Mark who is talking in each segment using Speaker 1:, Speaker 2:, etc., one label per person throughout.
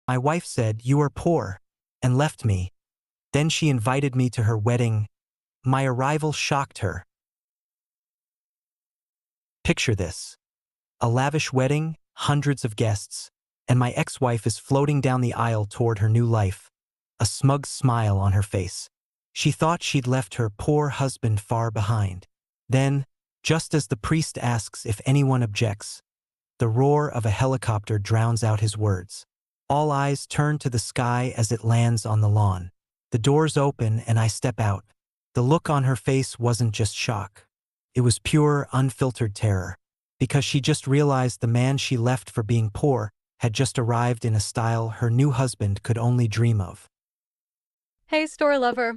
Speaker 1: My wife said, "You are poor," and left me. Then she invited me to her wedding. My arrival shocked her. Picture this. A lavish wedding, hundreds of guests, and my ex-wife is floating down the aisle toward her new life, a smug smile on her face. She thought she'd left her poor husband far behind. Then, just as the priest asks if anyone objects, the roar of a helicopter drowns out his words. All eyes turn to the sky as it lands on the lawn. The doors open and I step out. The look on her face wasn't just shock. It was pure, unfiltered terror, because she just realized the man she left for being poor had just arrived in a style her new husband could only dream of.
Speaker 2: Hey, story lover.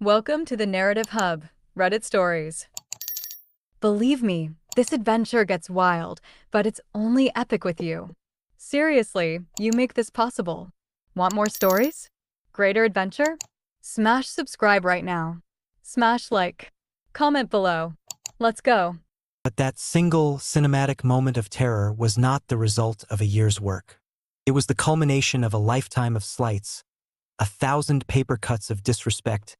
Speaker 2: Welcome to the Narrative Hub, Reddit Stories. Believe me, this adventure gets wild, but it's only epic with you. Seriously, you make this possible. Want more stories? Greater adventure? Smash subscribe right now. Smash like. Comment below. Let's go.
Speaker 1: But that single cinematic moment of terror was not the result of a year's work. It was the culmination of a lifetime of slights, 1,000 paper cuts of disrespect,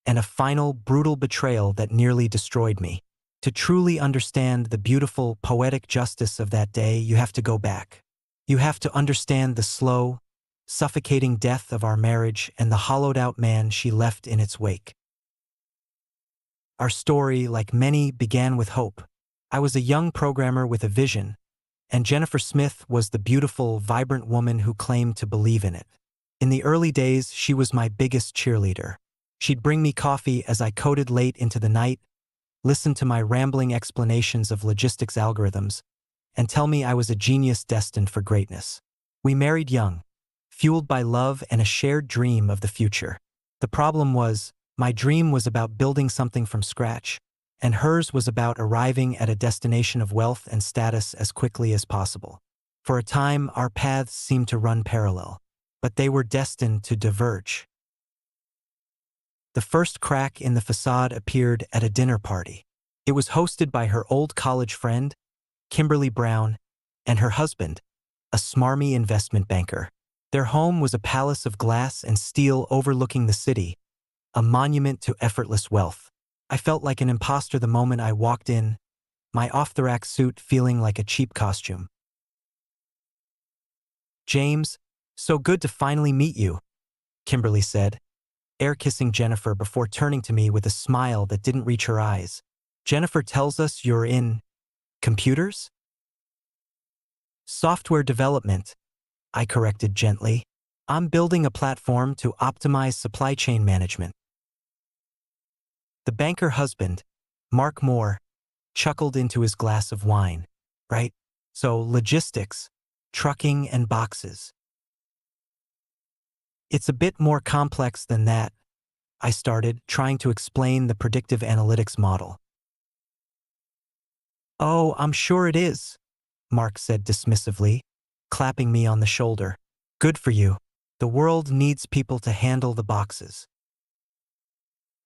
Speaker 1: and a final brutal betrayal that nearly destroyed me. To truly understand the beautiful, poetic justice of that day, you have to go back. You have to understand the slow, suffocating death of our marriage and the hollowed-out man she left in its wake. Our story, like many, began with hope. I was a young programmer with a vision, and Jennifer Smith was the beautiful, vibrant woman who claimed to believe in it. In the early days, she was my biggest cheerleader. She'd bring me coffee as I coded late into the night, listen to my rambling explanations of logistics algorithms, and tell me I was a genius destined for greatness. We married young, fueled by love and a shared dream of the future. The problem was, my dream was about building something from scratch, and hers was about arriving at a destination of wealth and status as quickly as possible. For a time, our paths seemed to run parallel, but they were destined to diverge. The first crack in the facade appeared at a dinner party. It was hosted by her old college friend, Kimberly Brown, and her husband, a smarmy investment banker. Their home was a palace of glass and steel overlooking the city, a monument to effortless wealth. I felt like an imposter the moment I walked in, my off-the-rack suit feeling like a cheap costume. "James, so good to finally meet you," Kimberly said, air-kissing Jennifer before turning to me with a smile that didn't reach her eyes. "Jennifer tells us you're in computers?" "Software development," I corrected gently. "I'm building a platform to optimize supply chain management." The banker husband, Mark Moore, chuckled into his glass of wine. "Right? So logistics, trucking and boxes." "It's a bit more complex than that," I started, trying to explain the predictive analytics model. "Oh, I'm sure it is," Mark said dismissively, clapping me on the shoulder. "Good for you. The world needs people to handle the boxes."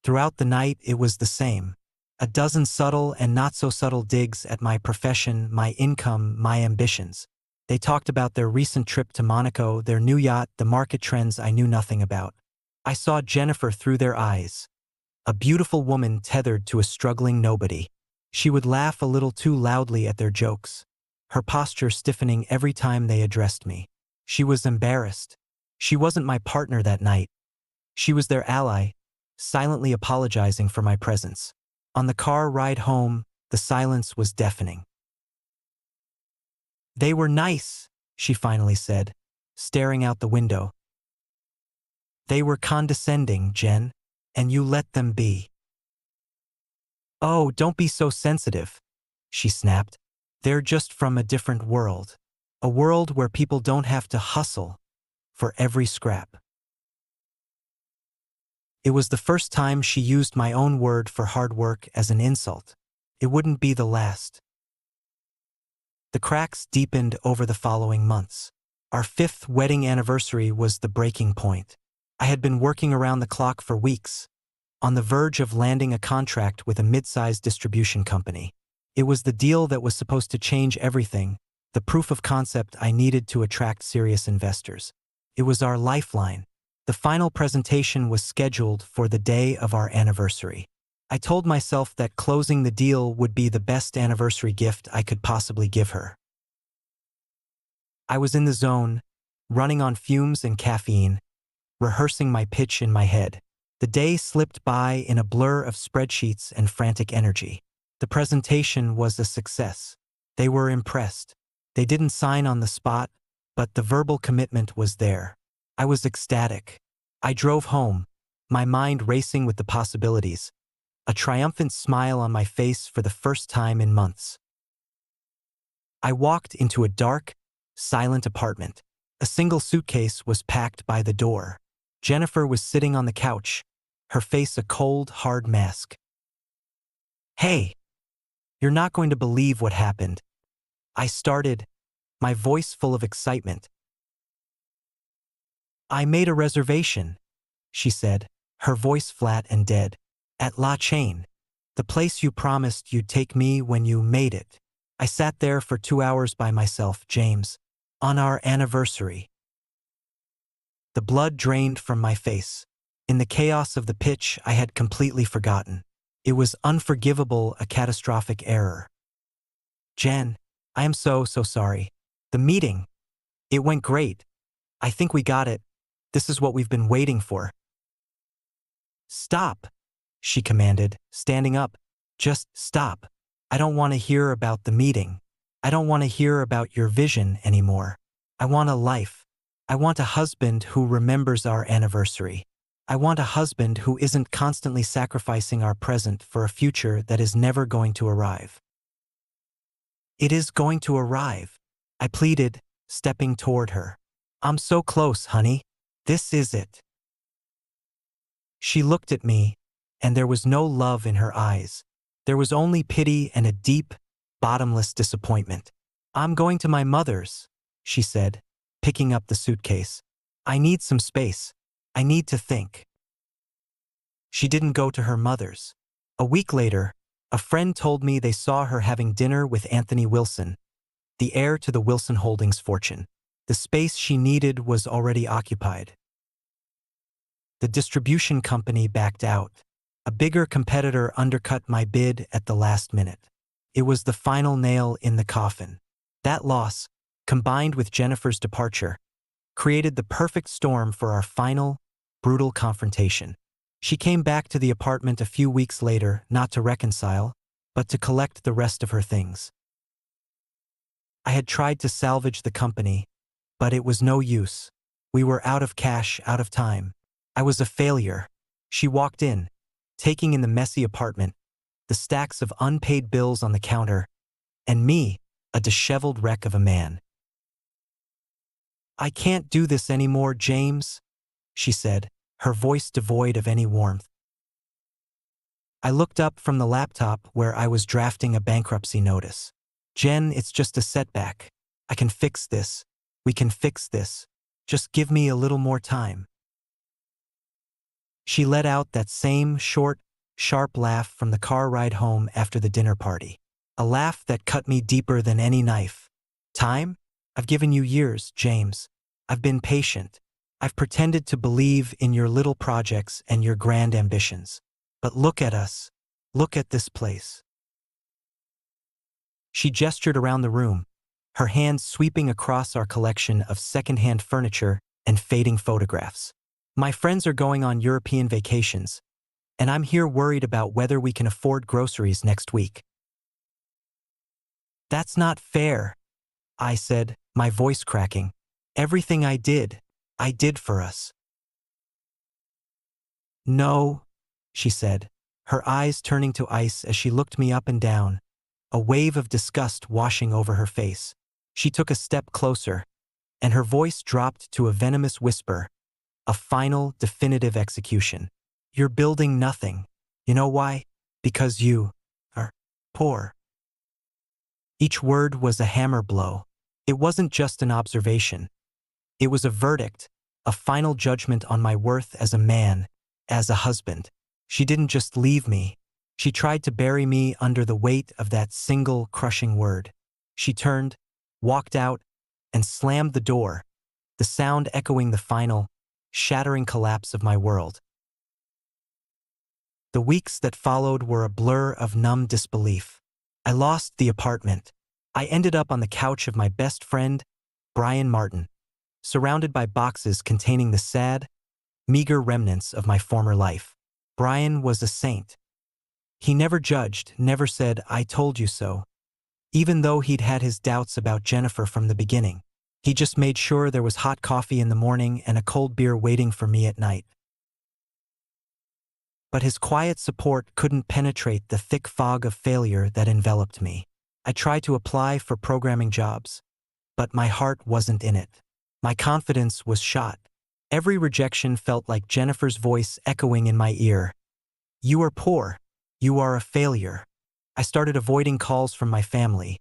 Speaker 1: Throughout the night, it was the same. A dozen subtle and not-so-subtle digs at my profession, my income, my ambitions. They talked about their recent trip to Monaco, their new yacht, the market trends I knew nothing about. I saw Jennifer through their eyes, a beautiful woman tethered to a struggling nobody. She would laugh a little too loudly at their jokes, her posture stiffening every time they addressed me. She was embarrassed. She wasn't my partner that night. She was their ally, silently apologizing for my presence. On the car ride home, the silence was deafening. "They were nice," she finally said, staring out the window. "They were condescending, Jen, and you let them be." "Oh, don't be so sensitive," she snapped. "They're just from a different world. A world where people don't have to hustle for every scrap." It was the first time she used my own word for hard work as an insult. It wouldn't be the last. The cracks deepened over the following months. Our 5th wedding anniversary was the breaking point. I had been working around the clock for weeks, on the verge of landing a contract with a mid-sized distribution company. It was the deal that was supposed to change everything, the proof of concept I needed to attract serious investors. It was our lifeline. The final presentation was scheduled for the day of our anniversary. I told myself that closing the deal would be the best anniversary gift I could possibly give her. I was in the zone, running on fumes and caffeine, rehearsing my pitch in my head. The day slipped by in a blur of spreadsheets and frantic energy. The presentation was a success. They were impressed. They didn't sign on the spot, but the verbal commitment was there. I was ecstatic. I drove home, my mind racing with the possibilities, a triumphant smile on my face for the first time in months. I walked into a dark, silent apartment. A single suitcase was packed by the door. Jennifer was sitting on the couch, her face a cold, hard mask. "Hey, you're not going to believe what happened," I started, my voice full of excitement. "I made a reservation," she said, her voice flat and dead. "At La Chain, the place you promised you'd take me when you made it. I sat there for 2 hours by myself, James, on our anniversary." The blood drained from my face. In the chaos of the pitch, I had completely forgotten. It was unforgivable, a catastrophic error. "Jen, I am so sorry. The meeting, it went great. I think we got it. This is what we've been waiting for." "Stop," she commanded, standing up. "Just stop. I don't want to hear about the meeting. I don't want to hear about your vision anymore. I want a life. I want a husband who remembers our anniversary. I want a husband who isn't constantly sacrificing our present for a future that is never going to arrive." "It is going to arrive," I pleaded, stepping toward her. "I'm so close, honey. This is it." She looked at me, and there was no love in her eyes. There was only pity and a deep, bottomless disappointment. "I'm going to my mother's," she said, picking up the suitcase. "I need some space. I need to think." She didn't go to her mother's. A week later, a friend told me they saw her having dinner with Anthony Wilson, the heir to the Wilson Holdings fortune. The space she needed was already occupied. The distribution company backed out. A bigger competitor undercut my bid at the last minute. It was the final nail in the coffin. That loss, combined with Jennifer's departure, created the perfect storm for our final, brutal confrontation. She came back to the apartment a few weeks later, not to reconcile, but to collect the rest of her things. I had tried to salvage the company, but it was no use. We were out of cash, out of time. I was a failure. She walked in, taking in the messy apartment, the stacks of unpaid bills on the counter, and me, a disheveled wreck of a man. "I can't do this anymore, James," she said, her voice devoid of any warmth. I looked up from the laptop where I was drafting a bankruptcy notice. "Jen, it's just a setback. I can fix this. We can fix this. Just give me a little more time." She let out that same short, sharp laugh from the car ride home after the dinner party. A laugh that cut me deeper than any knife. "Time? I've given you years, James. I've been patient. I've pretended to believe in your little projects and your grand ambitions. But look at us. Look at this place." She gestured around the room, her hands sweeping across our collection of secondhand furniture and fading photographs. "My friends are going on European vacations, and I'm here worried about whether we can afford groceries next week." "That's not fair," I said, my voice cracking. "Everything I did for us." "No," she said, her eyes turning to ice as she looked me up and down, a wave of disgust washing over her face. She took a step closer, and her voice dropped to a venomous whisper, a final, definitive execution. "You're building nothing. You know why? Because you are poor." Each word was a hammer blow. It wasn't just an observation. It was a verdict, a final judgment on my worth as a man, as a husband. She didn't just leave me. She tried to bury me under the weight of that single crushing word. She turned, walked out, and slammed the door, the sound echoing the final, shattering collapse of my world. The weeks that followed were a blur of numb disbelief. I lost the apartment. I ended up on the couch of my best friend, Brian Martin, surrounded by boxes containing the sad, meager remnants of my former life. Brian was a saint. He never judged, never said, "I told you so." Even though he'd had his doubts about Jennifer from the beginning, he just made sure there was hot coffee in the morning and a cold beer waiting for me at night. But his quiet support couldn't penetrate the thick fog of failure that enveloped me. I tried to apply for programming jobs, but my heart wasn't in it. My confidence was shot. Every rejection felt like Jennifer's voice echoing in my ear. "You are poor. You are a failure." I started avoiding calls from my family,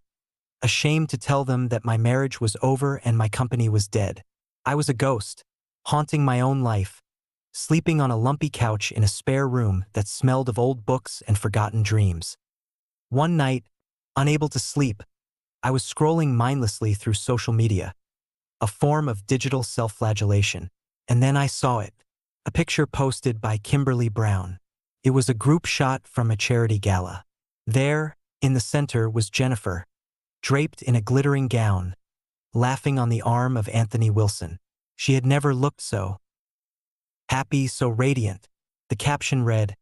Speaker 1: ashamed to tell them that my marriage was over and my company was dead. I was a ghost, haunting my own life, sleeping on a lumpy couch in a spare room that smelled of old books and forgotten dreams. One night, unable to sleep, I was scrolling mindlessly through social media, a form of digital self-flagellation, and then I saw it, a picture posted by Kimberly Brown. It was a group shot from a charity gala. There, in the center, was Jennifer, draped in a glittering gown, laughing on the arm of Anthony Wilson. She had never looked so happy, so radiant. The caption read,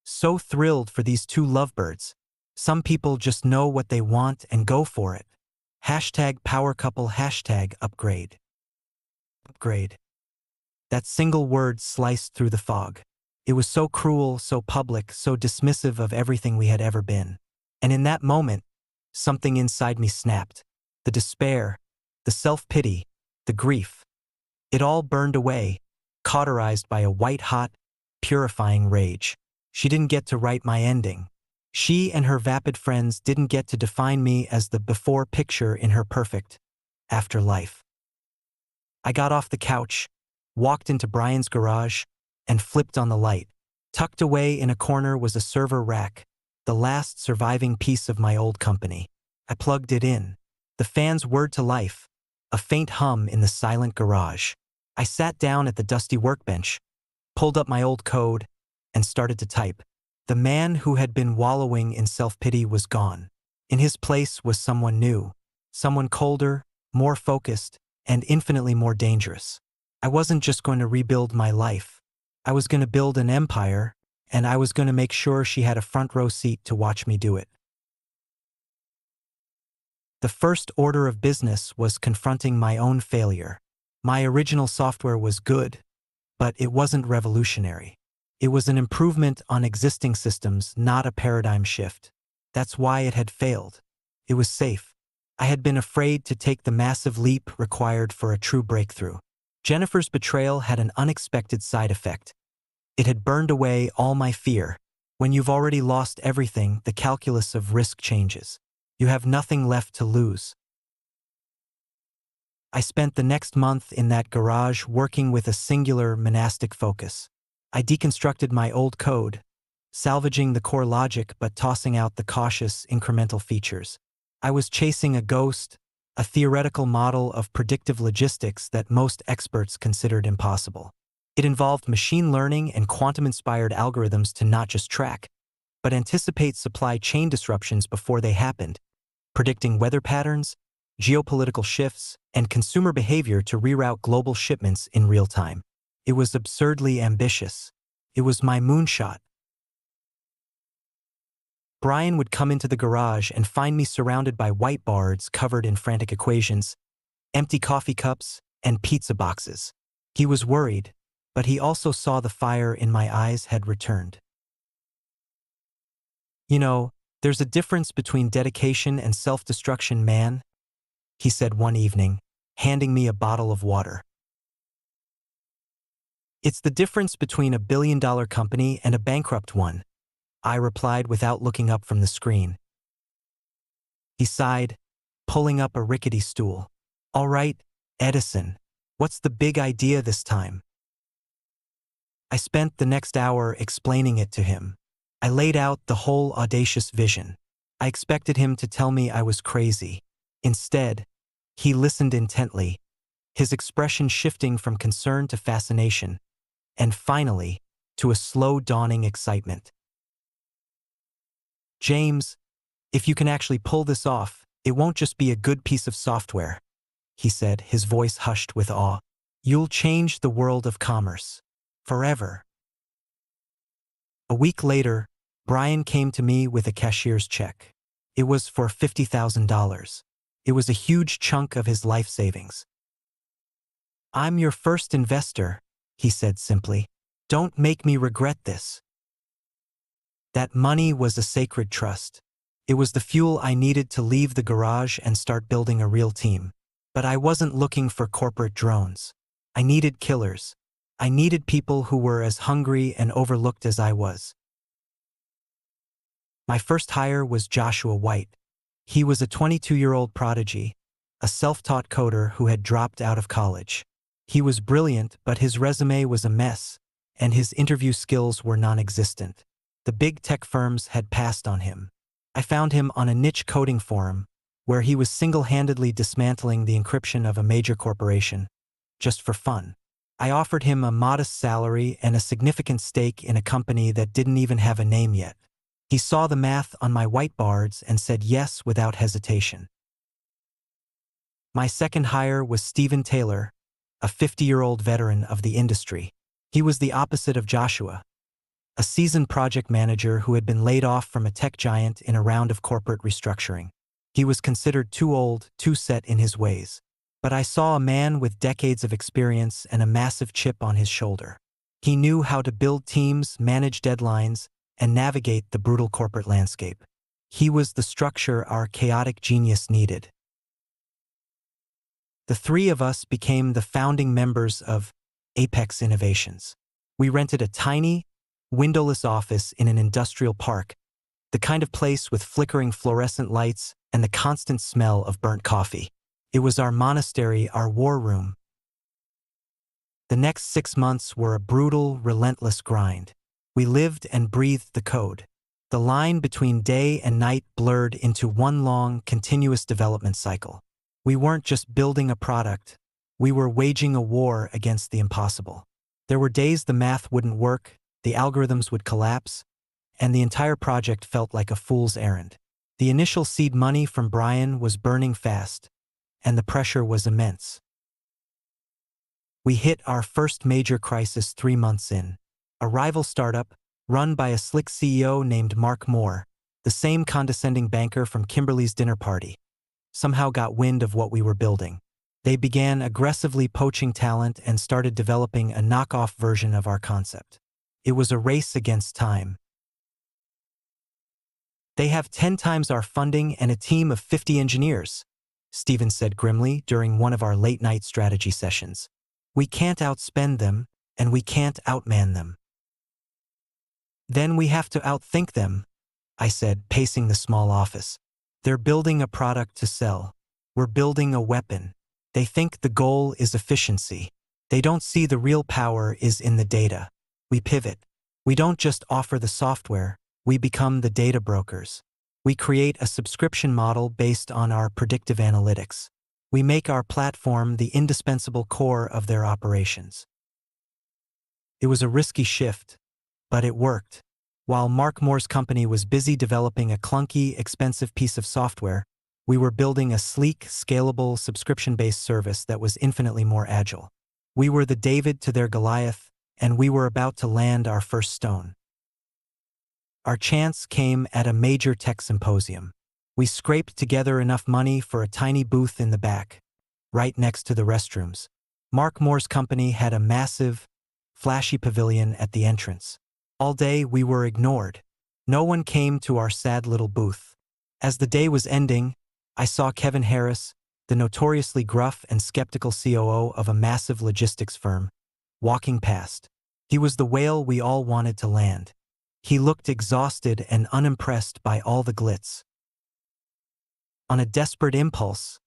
Speaker 1: "So thrilled for these two lovebirds. Some people just know what they want and go for it. Hashtag power couple, hashtag upgrade." Upgrade. That single word sliced through the fog. It was so cruel, so public, so dismissive of everything we had ever been. And in that moment, something inside me snapped. The despair, the self-pity, the grief. It all burned away, cauterized by a white-hot, purifying rage. She didn't get to write my ending. She and her vapid friends didn't get to define me as the before picture in her perfect afterlife. I got off the couch, walked into Brian's garage, and flipped on the light. Tucked away in a corner was a server rack, the last surviving piece of my old company. I plugged it in. The fan's word to life, a faint hum in the silent garage. I sat down at the dusty workbench, pulled up my old code, and started to type. The man who had been wallowing in self-pity was gone. In his place was someone new, someone colder, more focused, and infinitely more dangerous. I wasn't just going to rebuild my life. I was going to build an empire, and I was going to make sure she had a front row seat to watch me do it. The first order of business was confronting my own failure. My original software was good, but it wasn't revolutionary. It was an improvement on existing systems, not a paradigm shift. That's why it had failed. It was safe. I had been afraid to take the massive leap required for a true breakthrough. Jennifer's betrayal had an unexpected side effect. It had burned away all my fear. When you've already lost everything, the calculus of risk changes. You have nothing left to lose. I spent the next month in that garage working with a singular monastic focus. I deconstructed my old code, salvaging the core logic but tossing out the cautious, incremental features. I was chasing a ghost, a theoretical model of predictive logistics that most experts considered impossible. It involved machine learning and quantum-inspired algorithms to not just track, but anticipate supply chain disruptions before they happened, predicting weather patterns, geopolitical shifts, and consumer behavior to reroute global shipments in real time. It was absurdly ambitious. It was my moonshot. Brian would come into the garage and find me surrounded by whiteboards covered in frantic equations, empty coffee cups, and pizza boxes. He was worried, but he also saw the fire in my eyes had returned. "You know, there's a difference between dedication and self-destruction, man," he said one evening, handing me a bottle of water. "It's the difference between a billion-dollar company and a bankrupt one," I replied without looking up from the screen. He sighed, pulling up a rickety stool. "All right, Edison, what's the big idea this time?" I spent the next hour explaining it to him. I laid out the whole audacious vision. I expected him to tell me I was crazy. Instead, he listened intently, his expression shifting from concern to fascination, and finally, to a slow dawning excitement. "James, if you can actually pull this off, it won't just be a good piece of software," he said, his voice hushed with awe. "You'll change the world of commerce. Forever." A week later, Brian came to me with a cashier's check. It was for $50,000. It was a huge chunk of his life savings. "I'm your first investor," he said simply. "Don't make me regret this." That money was a sacred trust. It was the fuel I needed to leave the garage and start building a real team. But I wasn't looking for corporate drones. I needed killers. I needed people who were as hungry and overlooked as I was. My first hire was Joshua White. He was a 22-year-old prodigy, a self-taught coder who had dropped out of college. He was brilliant, but his resume was a mess, and his interview skills were non-existent. The big tech firms had passed on him. I found him on a niche coding forum, where he was single-handedly dismantling the encryption of a major corporation, just for fun. I offered him a modest salary and a significant stake in a company that didn't even have a name yet. He saw the math on my whiteboards and said yes without hesitation. My second hire was Stephen Taylor, a 50-year-old veteran of the industry. He was the opposite of Joshua, a seasoned project manager who had been laid off from a tech giant in a round of corporate restructuring. He was considered too old, too set in his ways. But I saw a man with decades of experience and a massive chip on his shoulder. He knew how to build teams, manage deadlines, and navigate the brutal corporate landscape. He was the structure our chaotic genius needed. The three of us became the founding members of Apex Innovations. We rented a tiny, windowless office in an industrial park, the kind of place with flickering fluorescent lights and the constant smell of burnt coffee. It was our monastery, our war room. The next 6 months were a brutal, relentless grind. We lived and breathed the code. The line between day and night blurred into one long, continuous development cycle. We weren't just building a product. We were waging a war against the impossible. There were days the math wouldn't work, the algorithms would collapse, and the entire project felt like a fool's errand. The initial seed money from Brian was burning fast, and the pressure was immense. We hit our first major crisis 3 months in. A rival startup, run by a slick CEO named Mark Moore, the same condescending banker from Kimberly's dinner party, somehow got wind of what we were building. They began aggressively poaching talent and started developing a knockoff version of our concept. It was a race against time. "They have 10 times our funding and a team of 50 engineers," Stephen said grimly during one of our late-night strategy sessions. "We can't outspend them, and we can't outman them." "Then we have to outthink them," I said, pacing the small office. "They're building a product to sell. We're building a weapon. They think the goal is efficiency. They don't see the real power is in the data." We pivot. We don't just offer the software, we become the data brokers. We create a subscription model based on our predictive analytics. We make our platform the indispensable core of their operations. It was a risky shift, but it worked. While Mark Moore's company was busy developing a clunky, expensive piece of software, we were building a sleek, scalable, subscription-based service that was infinitely more agile. We were the David to their Goliath, and we were about to land our first stone. Our chance came at a major tech symposium. We scraped together enough money for a tiny booth in the back, right next to the restrooms. Mark Moore's company had a massive, flashy pavilion at the entrance. All day we were ignored. No one came to our sad little booth. As the day was ending, I saw Kevin Harris, the notoriously gruff and skeptical COO of a massive logistics firm, walking past. He was the whale we all wanted to land. He looked exhausted and unimpressed by all the glitz. On a desperate impulse,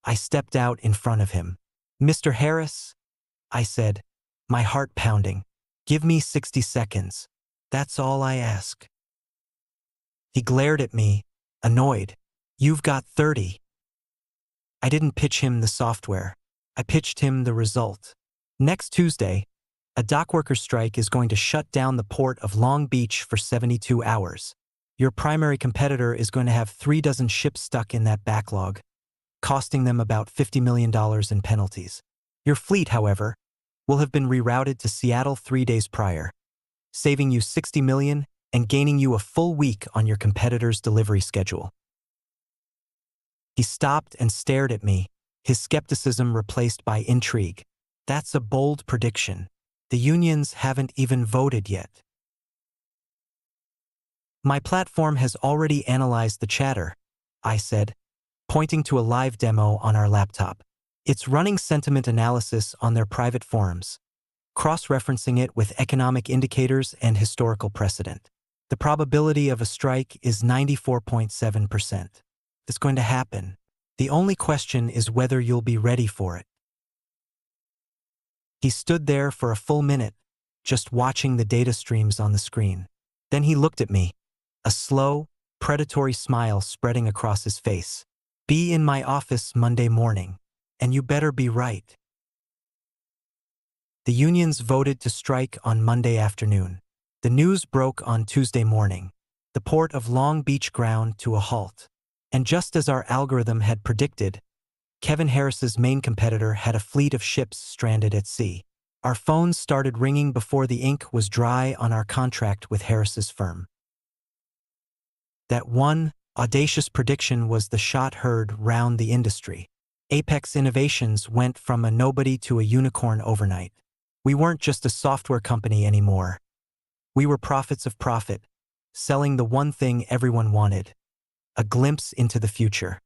Speaker 1: I stepped out in front of him. "Mr. Harris," I said, my heart pounding, "give me 60 seconds. That's all I ask." He glared at me, annoyed. "You've got 30. I didn't pitch him the software. I pitched him the result. Next Tuesday, a dockworker strike is going to shut down the port of Long Beach for 72 hours. Your primary competitor is going to have 36 ships stuck in that backlog, costing them about $50 million in penalties. Your fleet, however, will have been rerouted to Seattle 3 days prior, saving you $60 million and gaining you a full week on your competitor's delivery schedule. He stopped and stared at me, his skepticism replaced by intrigue. That's a bold prediction. The unions haven't even voted yet. My platform has already analyzed the chatter, I said, pointing to a live demo on our laptop. It's running sentiment analysis on their private forums, cross-referencing it with economic indicators and historical precedent. The probability of a strike is 94.7%. It's going to happen. The only question is whether you'll be ready for it. He stood there for a full minute, just watching the data streams on the screen. Then he looked at me, a slow, predatory smile spreading across his face. Be in my office Monday morning, and you better be right. The unions voted to strike on Monday afternoon. The news broke on Tuesday morning. The port of Long Beach ground to a halt. And just as our algorithm had predicted, Kevin Harris's main competitor had a fleet of ships stranded at sea. Our phones started ringing before the ink was dry on our contract with Harris's firm. That one audacious prediction was the shot heard round the industry. Apex Innovations went from a nobody to a unicorn overnight. We weren't just a software company anymore. We were prophets of profit, selling the one thing everyone wanted, a glimpse into the future.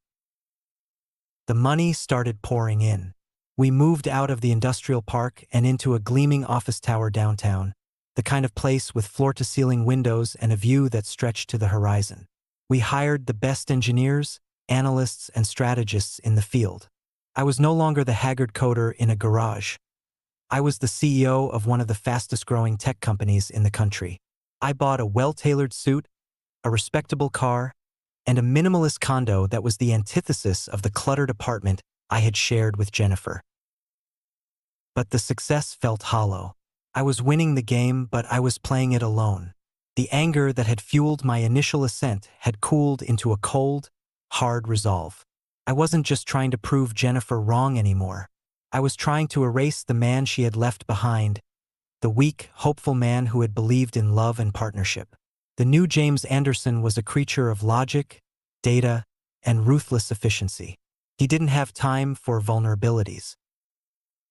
Speaker 1: The money started pouring in. We moved out of the industrial park and into a gleaming office tower downtown, the kind of place with floor-to-ceiling windows and a view that stretched to the horizon. We hired the best engineers, analysts, and strategists in the field. I was no longer the haggard coder in a garage. I was the CEO of one of the fastest-growing tech companies in the country. I bought a well-tailored suit, a respectable car, and a minimalist condo that was the antithesis of the cluttered apartment I had shared with Jennifer. But the success felt hollow. I was winning the game, but I was playing it alone. The anger that had fueled my initial ascent had cooled into a cold, hard resolve. I wasn't just trying to prove Jennifer wrong anymore. I was trying to erase the man she had left behind, the weak, hopeful man who had believed in love and partnership. The new James Anderson was a creature of logic, data, and ruthless efficiency. He didn't have time for vulnerabilities.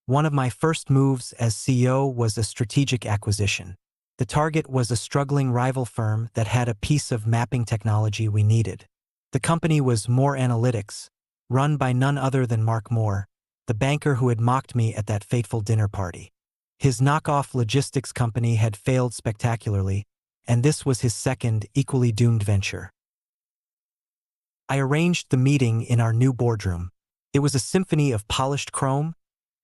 Speaker 1: One of my first moves as CEO was a strategic acquisition. The target was a struggling rival firm that had a piece of mapping technology we needed. The company was More Analytics, run by none other than Mark Moore, the banker who had mocked me at that fateful dinner party. His knockoff logistics company had failed spectacularly, and this was his second, equally doomed venture. I arranged the meeting in our new boardroom. It was a symphony of polished chrome,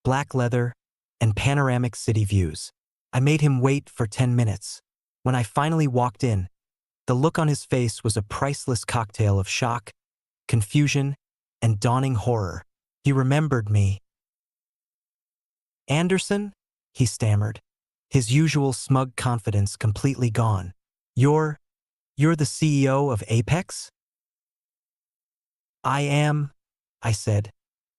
Speaker 1: black leather, and panoramic city views. I made him wait for 10 minutes. When I finally walked in, the look on his face was a priceless cocktail of shock, confusion, and dawning horror. He remembered me. "Anderson?" he stammered, his usual smug confidence completely gone. You're the CEO of Apex?" "I am," I said,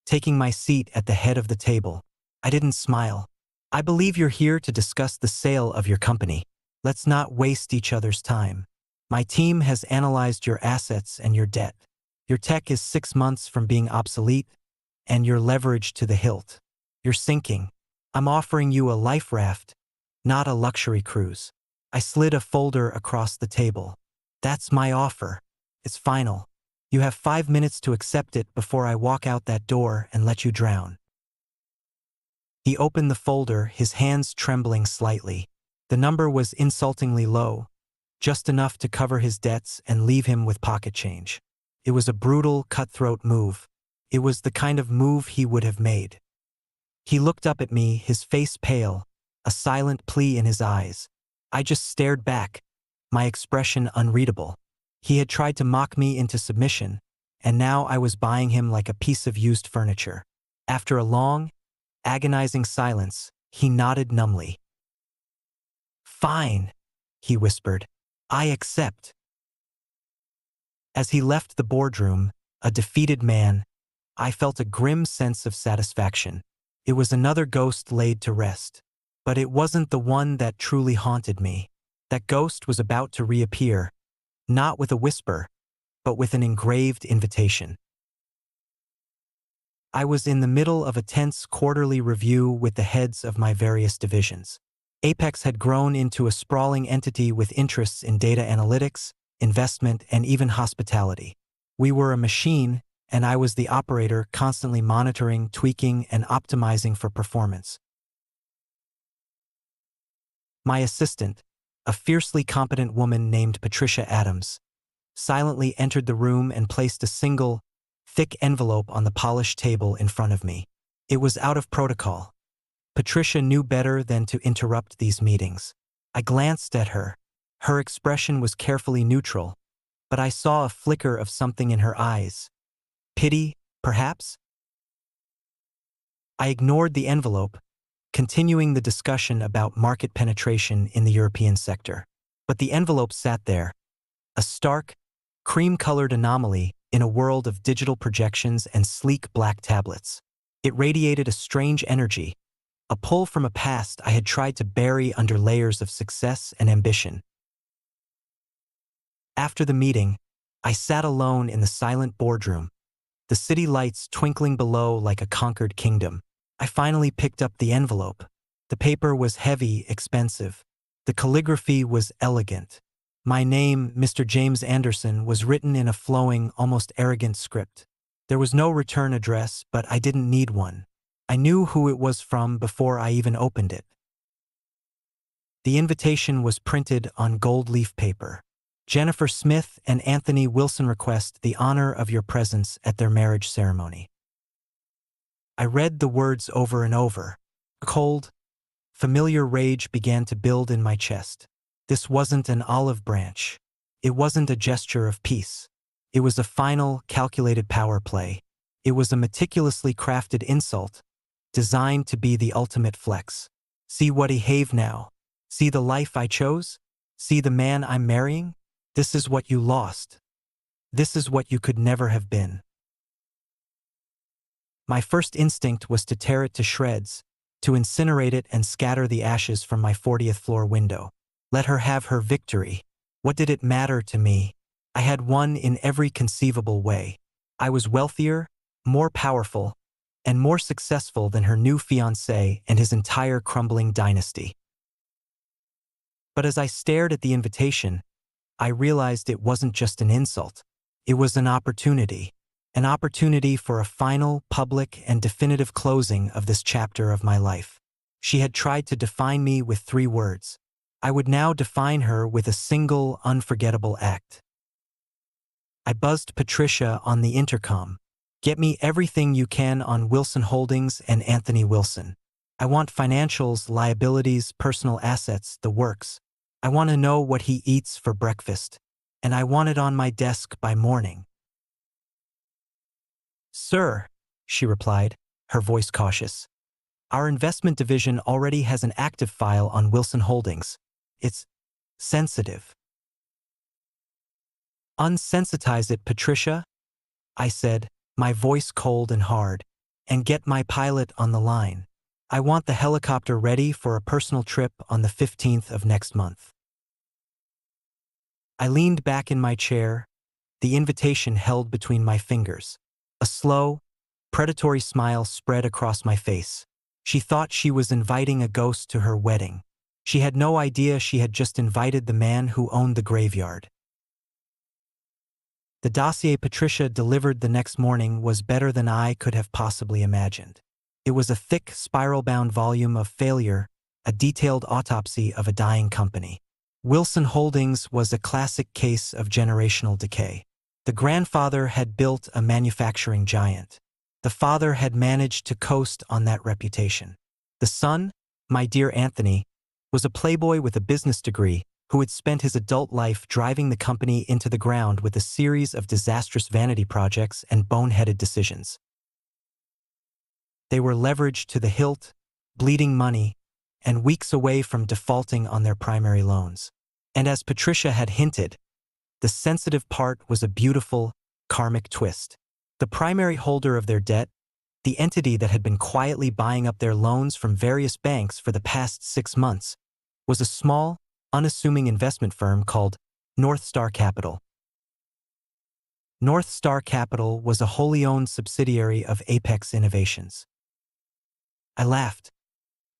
Speaker 1: taking my seat at the head of the table. I didn't smile. "I believe you're here to discuss the sale of your company. Let's not waste each other's time. My team has analyzed your assets and your debt. Your tech is 6 months from being obsolete, and you're leveraged to the hilt. You're sinking. I'm offering you a life raft, not a luxury cruise." I slid a folder across the table. "That's my offer. It's final. You have 5 minutes to accept it before I walk out that door and let you drown." He opened the folder, his hands trembling slightly. The number was insultingly low, just enough to cover his debts and leave him with pocket change. It was a brutal, cutthroat move. It was the kind of move he would have made. He looked up at me, his face pale, a silent plea in his eyes. I just stared back, my expression unreadable. He had tried to mock me into submission, and now I was buying him like a piece of used furniture. After a long, Agonizing silence. He nodded numbly. "Fine," he whispered. "I accept." As he left the boardroom, a defeated man, I felt a grim sense of satisfaction. It was another ghost laid to rest. But it wasn't the one that truly haunted me. That ghost was about to reappear, not with a whisper, but with an engraved invitation. I was in the middle of a tense quarterly review with the heads of my various divisions. Apex had grown into a sprawling entity with interests in data analytics, investment, and even hospitality. We were a machine, and I was the operator constantly monitoring, tweaking, and optimizing for performance. My assistant, a fiercely competent woman named Patricia Adams, silently entered the room and placed a single, thick envelope on the polished table in front of me. It was out of protocol. Patricia knew better than to interrupt these meetings. I glanced at her. Her expression was carefully neutral, but I saw a flicker of something in her eyes. Pity, perhaps? I ignored the envelope, continuing the discussion about market penetration in the European sector. But the envelope sat there, a stark, cream-colored anomaly in a world of digital projections and sleek black tablets. It radiated a strange energy, a pull from a past I had tried to bury under layers of success and ambition. After the meeting, I sat alone in the silent boardroom, the city lights twinkling below like a conquered kingdom. I finally picked up the envelope. The paper was heavy, expensive. The calligraphy was elegant. My name, Mr. James Anderson, was written in a flowing, almost arrogant script. There was no return address, but I didn't need one. I knew who it was from before I even opened it. The invitation was printed on gold leaf paper. Jennifer Smith and Anthony Wilson request the honor of your presence at their marriage ceremony. I read the words over and over. A cold, familiar rage began to build in my chest. This wasn't an olive branch. It wasn't a gesture of peace. It was a final, calculated power play. It was a meticulously crafted insult, designed to be the ultimate flex. See what I have now. See the life I chose? See the man I'm marrying? This is what you lost. This is what you could never have been. My first instinct was to tear it to shreds, to incinerate it and scatter the ashes from my 40th floor window. Let her have her victory. What did it matter to me? I had won in every conceivable way. I was wealthier, more powerful, and more successful than her new fiancé and his entire crumbling dynasty. But as I stared at the invitation, I realized it wasn't just an insult. It was an opportunity for a final, public, and definitive closing of this chapter of my life. She had tried to define me with 3 words. I would now define her with a single, unforgettable act. I buzzed Patricia on the intercom. Get me everything you can on Wilson Holdings and Anthony Wilson. I want financials, liabilities, personal assets, the works. I want to know what he eats for breakfast, and I want it on my desk by morning. Sir, she replied, her voice cautious. Our investment division already has an active file on Wilson Holdings. It's sensitive. Unsensitize it, Patricia, I said, my voice cold and hard, and get my pilot on the line. I want the helicopter ready for a personal trip on the 15th of next month. I leaned back in my chair, the invitation held between my fingers. A slow, predatory smile spread across my face. She thought she was inviting a ghost to her wedding. She had no idea she had just invited the man who owned the graveyard. The dossier Patricia delivered the next morning was better than I could have possibly imagined. It was a thick, spiral-bound volume of failure, a detailed autopsy of a dying company. Wilson Holdings was a classic case of generational decay. The grandfather had built a manufacturing giant. The father had managed to coast on that reputation. The son, my dear Anthony, was a playboy with a business degree who had spent his adult life driving the company into the ground with a series of disastrous vanity projects and boneheaded decisions. They were leveraged to the hilt, bleeding money, and weeks away from defaulting on their primary loans. And as Patricia had hinted, the sensitive part was a beautiful, karmic twist. The primary holder of their debt, the entity that had been quietly buying up their loans from various banks for the past 6 months, was a small, unassuming investment firm called North Star Capital. North Star Capital was a wholly owned subsidiary of Apex Innovations. I laughed.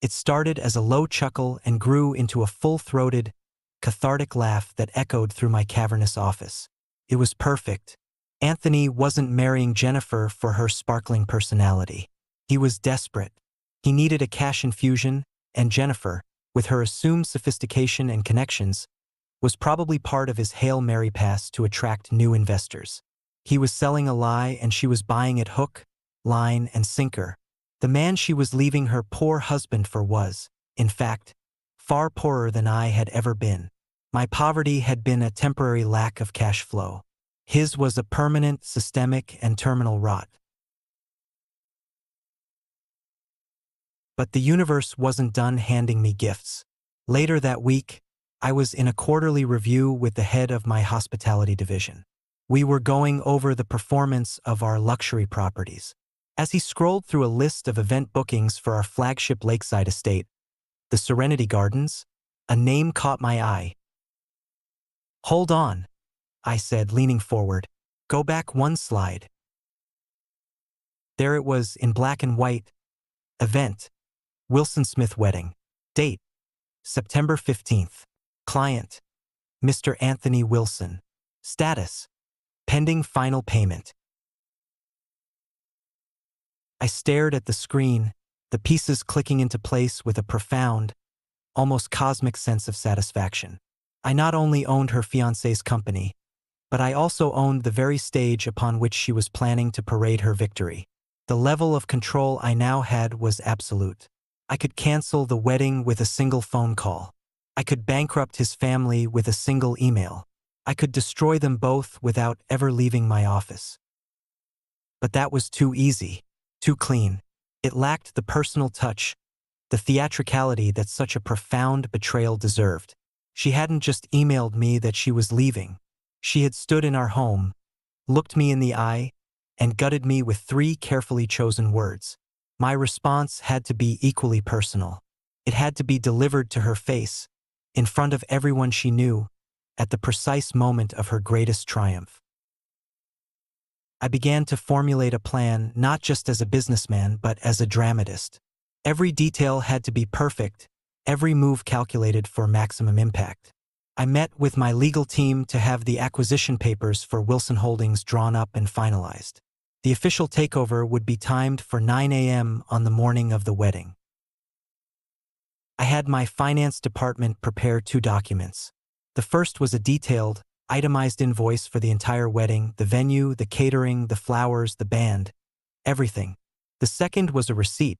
Speaker 1: It started as a low chuckle and grew into a full-throated, cathartic laugh that echoed through my cavernous office. It was perfect. Anthony wasn't marrying Jennifer for her sparkling personality. He was desperate. He needed a cash infusion, and Jennifer, with her assumed sophistication and connections, was probably part of his Hail Mary pass to attract new investors. He was selling a lie and she was buying it hook, line, and sinker. The man she was leaving her poor husband for was, in fact, far poorer than I had ever been. My poverty had been a temporary lack of cash flow. His was a permanent, systemic, and terminal rot. But the universe wasn't done handing me gifts. Later that week, I was in a quarterly review with the head of my hospitality division. We were going over the performance of our luxury properties. As he scrolled through a list of event bookings for our flagship lakeside estate, the Serenity Gardens, a name caught my eye. "Hold on," I said, leaning forward. "Go back one slide." There it was in black and white. Event: Wilson Smith wedding. Date: September 15th. Client: Mr. Anthony Wilson. Status: pending final payment. I stared at the screen, the pieces clicking into place with a profound, almost cosmic sense of satisfaction. I not only owned her fiancé's company, but I also owned the very stage upon which she was planning to parade her victory. The level of control I now had was absolute. I could cancel the wedding with a single phone call. I could bankrupt his family with a single email. I could destroy them both without ever leaving my office. But that was too easy, too clean. It lacked the personal touch, the theatricality that such a profound betrayal deserved. She hadn't just emailed me that she was leaving. She had stood in our home, looked me in the eye, and gutted me with 3 carefully chosen words. My response had to be equally personal. It had to be delivered to her face, in front of everyone she knew, at the precise moment of her greatest triumph. I began to formulate a plan not just as a businessman but as a dramatist. Every detail had to be perfect, every move calculated for maximum impact. I met with my legal team to have the acquisition papers for Wilson Holdings drawn up and finalized. The official takeover would be timed for 9 a.m. on the morning of the wedding. I had my finance department prepare 2 documents. The first was a detailed, itemized invoice for the entire wedding, the venue, the catering, the flowers, the band, everything. The second was a receipt,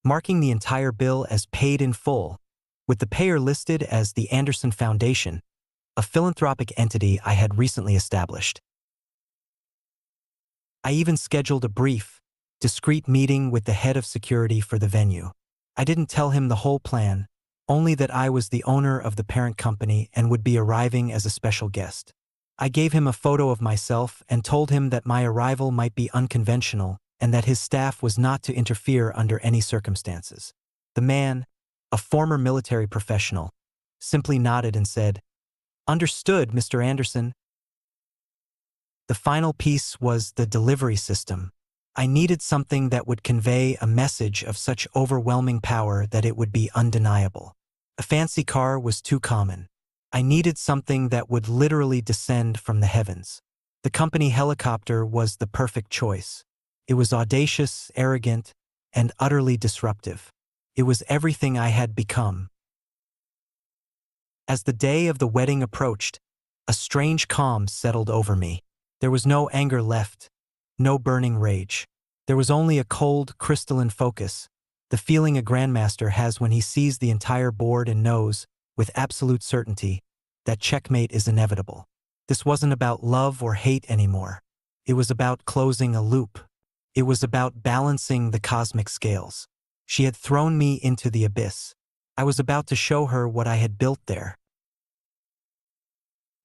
Speaker 1: marking the entire bill as paid in full, with the payer listed as the Anderson Foundation, a philanthropic entity I had recently established. I even scheduled a brief, discreet meeting with the head of security for the venue. I didn't tell him the whole plan, only that I was the owner of the parent company and would be arriving as a special guest. I gave him a photo of myself and told him that my arrival might be unconventional and that his staff was not to interfere under any circumstances. The man, a former military professional, simply nodded and said, "Understood, Mr. Anderson." The final piece was the delivery system. I needed something that would convey a message of such overwhelming power that it would be undeniable. A fancy car was too common. I needed something that would literally descend from the heavens. The company helicopter was the perfect choice. It was audacious, arrogant, and utterly disruptive. It was everything I had become. As the day of the wedding approached, a strange calm settled over me. There was no anger left, no burning rage. There was only a cold, crystalline focus, the feeling a grandmaster has when he sees the entire board and knows, with absolute certainty, that checkmate is inevitable. This wasn't about love or hate anymore. It was about closing a loop. It was about balancing the cosmic scales. She had thrown me into the abyss. I was about to show her what I had built there.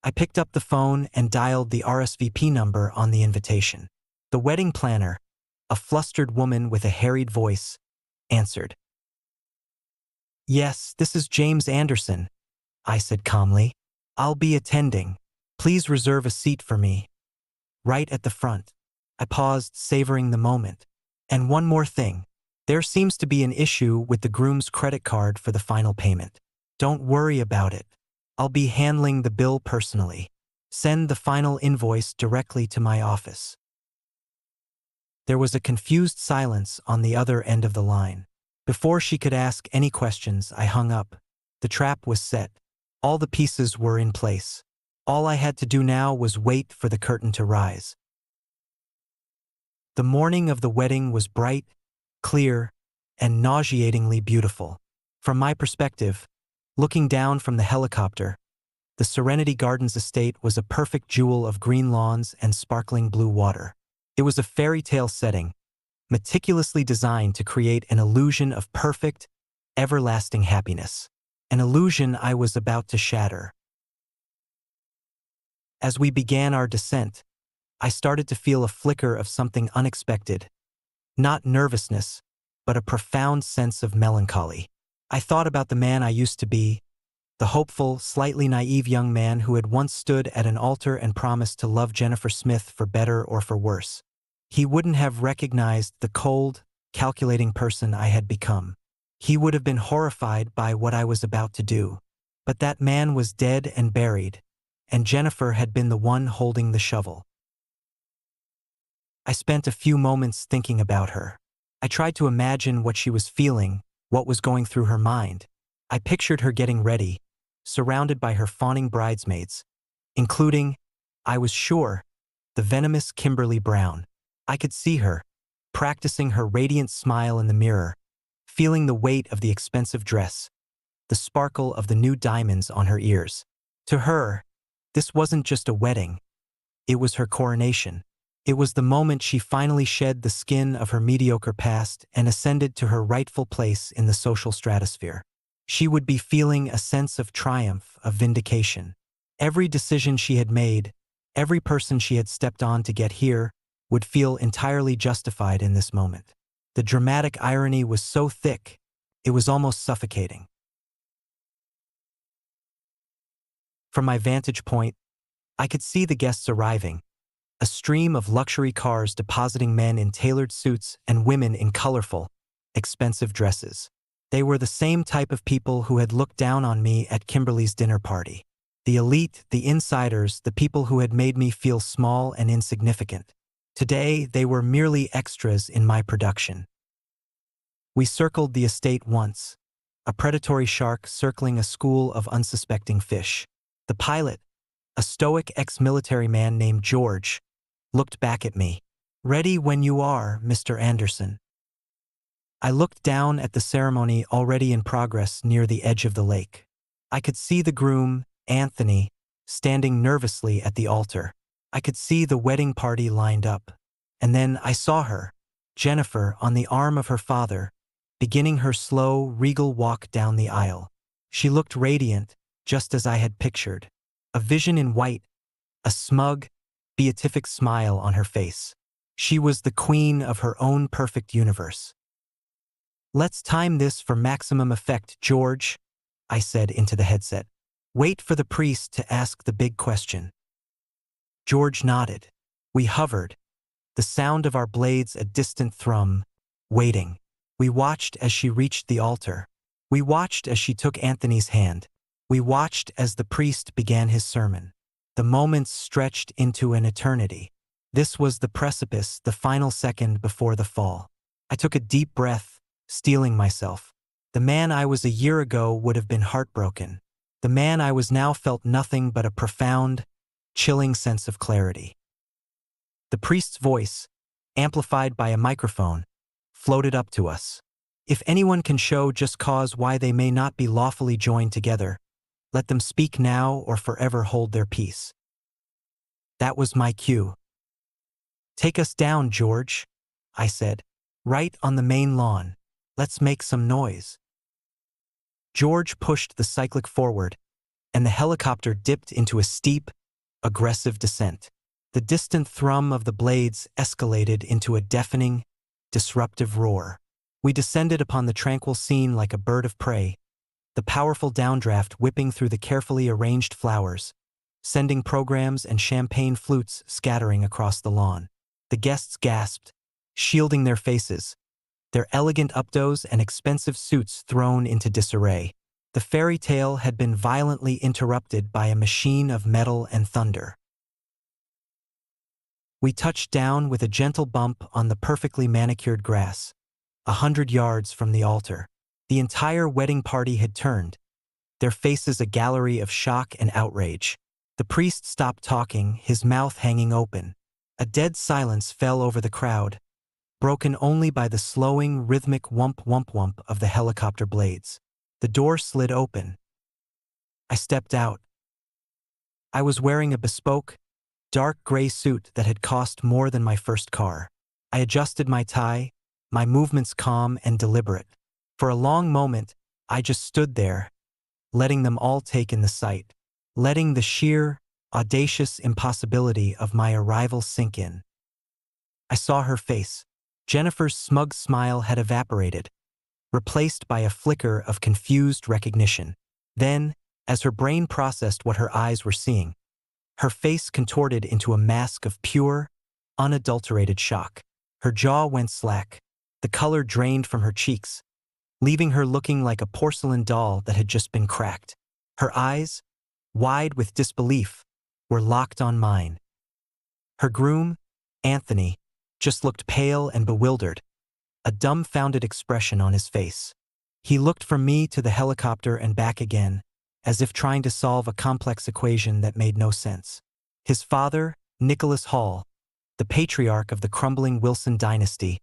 Speaker 1: I picked up the phone and dialed the RSVP number on the invitation. The wedding planner, a flustered woman with a harried voice, answered. "Yes, this is James Anderson," I said calmly. "I'll be attending. Please reserve a seat for me. Right at the front." I paused, savoring the moment. "And one more thing. There seems to be an issue with the groom's credit card for the final payment. Don't worry about it. I'll be handling the bill personally. Send the final invoice directly to my office." There was a confused silence on the other end of the line. Before she could ask any questions, I hung up. The trap was set. All the pieces were in place. All I had to do now was wait for the curtain to rise. The morning of the wedding was bright, clear, and nauseatingly beautiful. From my perspective, looking down from the helicopter, the Serenity Gardens estate was a perfect jewel of green lawns and sparkling blue water. It was a fairy tale setting, meticulously designed to create an illusion of perfect, everlasting happiness. An illusion I was about to shatter. As we began our descent, I started to feel a flicker of something unexpected. Not nervousness, but a profound sense of melancholy. I thought about the man I used to be, the hopeful, slightly naive young man who had once stood at an altar and promised to love Jennifer Smith for better or for worse. He wouldn't have recognized the cold, calculating person I had become. He would have been horrified by what I was about to do. But that man was dead and buried, and Jennifer had been the one holding the shovel. I spent a few moments thinking about her. I tried to imagine what she was feeling, what was going through her mind. I pictured her getting ready, surrounded by her fawning bridesmaids, including, I was sure, the venomous Kimberly Brown. I could see her, practicing her radiant smile in the mirror, feeling the weight of the expensive dress, the sparkle of the new diamonds on her ears. To her, this wasn't just a wedding. It was her coronation. It was the moment she finally shed the skin of her mediocre past and ascended to her rightful place in the social stratosphere. She would be feeling a sense of triumph, of vindication. Every decision she had made, every person she had stepped on to get here, would feel entirely justified in this moment. The dramatic irony was so thick, it was almost suffocating. From my vantage point, I could see the guests arriving, a stream of luxury cars depositing men in tailored suits and women in colorful, expensive dresses. They were the same type of people who had looked down on me at Kimberly's dinner party. The elite, the insiders, the people who had made me feel small and insignificant. Today, they were merely extras in my production. We circled the estate once, a predatory shark circling a school of unsuspecting fish. The pilot, a stoic ex-military man named George, looked back at me. "Ready when you are, Mr. Anderson." I looked down at the ceremony already in progress near the edge of the lake. I could see the groom, Anthony, standing nervously at the altar. I could see the wedding party lined up. And then I saw her, Jennifer, on the arm of her father, beginning her slow, regal walk down the aisle. She looked radiant, just as I had pictured. A vision in white, a smug, beatific smile on her face. She was the queen of her own perfect universe. "Let's time this for maximum effect, George," I said into the headset. "Wait for the priest to ask the big question." George nodded. We hovered, the sound of our blades a distant thrum, waiting. We watched as she reached the altar. We watched as she took Anthony's hand. We watched as the priest began his sermon. The moments stretched into an eternity. This was the precipice, the final second before the fall. I took a deep breath, steeling myself. The man I was a year ago would have been heartbroken. The man I was now felt nothing but a profound, chilling sense of clarity. The priest's voice, amplified by a microphone, floated up to us. "If anyone can show just cause why they may not be lawfully joined together, let them speak now or forever hold their peace." That was my cue. "Take us down, George," I said. Right on the main lawn. Let's make some noise. George pushed the cyclic forward, and the helicopter dipped into a steep, aggressive descent. The distant thrum of the blades escalated into a deafening, disruptive roar. We descended upon the tranquil scene like a bird of prey, the powerful downdraft whipping through the carefully arranged flowers, sending programs and champagne flutes scattering across the lawn. The guests gasped, shielding their faces, their elegant updos and expensive suits thrown into disarray. The fairy tale had been violently interrupted by a machine of metal and thunder. We touched down with a gentle bump on the perfectly manicured grass, 100 yards from the altar. The entire wedding party had turned, their faces a gallery of shock and outrage. The priest stopped talking, his mouth hanging open. A dead silence fell over the crowd, broken only by the slowing, rhythmic whump-whump-whump of the helicopter blades. The door slid open. I stepped out. I was wearing a bespoke, dark gray suit that had cost more than my first car. I adjusted my tie, my movements calm and deliberate. For a long moment, I just stood there, letting them all take in the sight, letting the sheer, audacious impossibility of my arrival sink in. I saw her face. Jennifer's smug smile had evaporated, replaced by a flicker of confused recognition. Then, as her brain processed what her eyes were seeing, her face contorted into a mask of pure, unadulterated shock. Her jaw went slack, the color drained from her cheeks, leaving her looking like a porcelain doll that had just been cracked. Her eyes, wide with disbelief, were locked on mine. Her groom, Anthony, just looked pale and bewildered, a dumbfounded expression on his face. He looked from me to the helicopter and back again, as if trying to solve a complex equation that made no sense. His father, Nicholas Hall, the patriarch of the crumbling Wilson dynasty,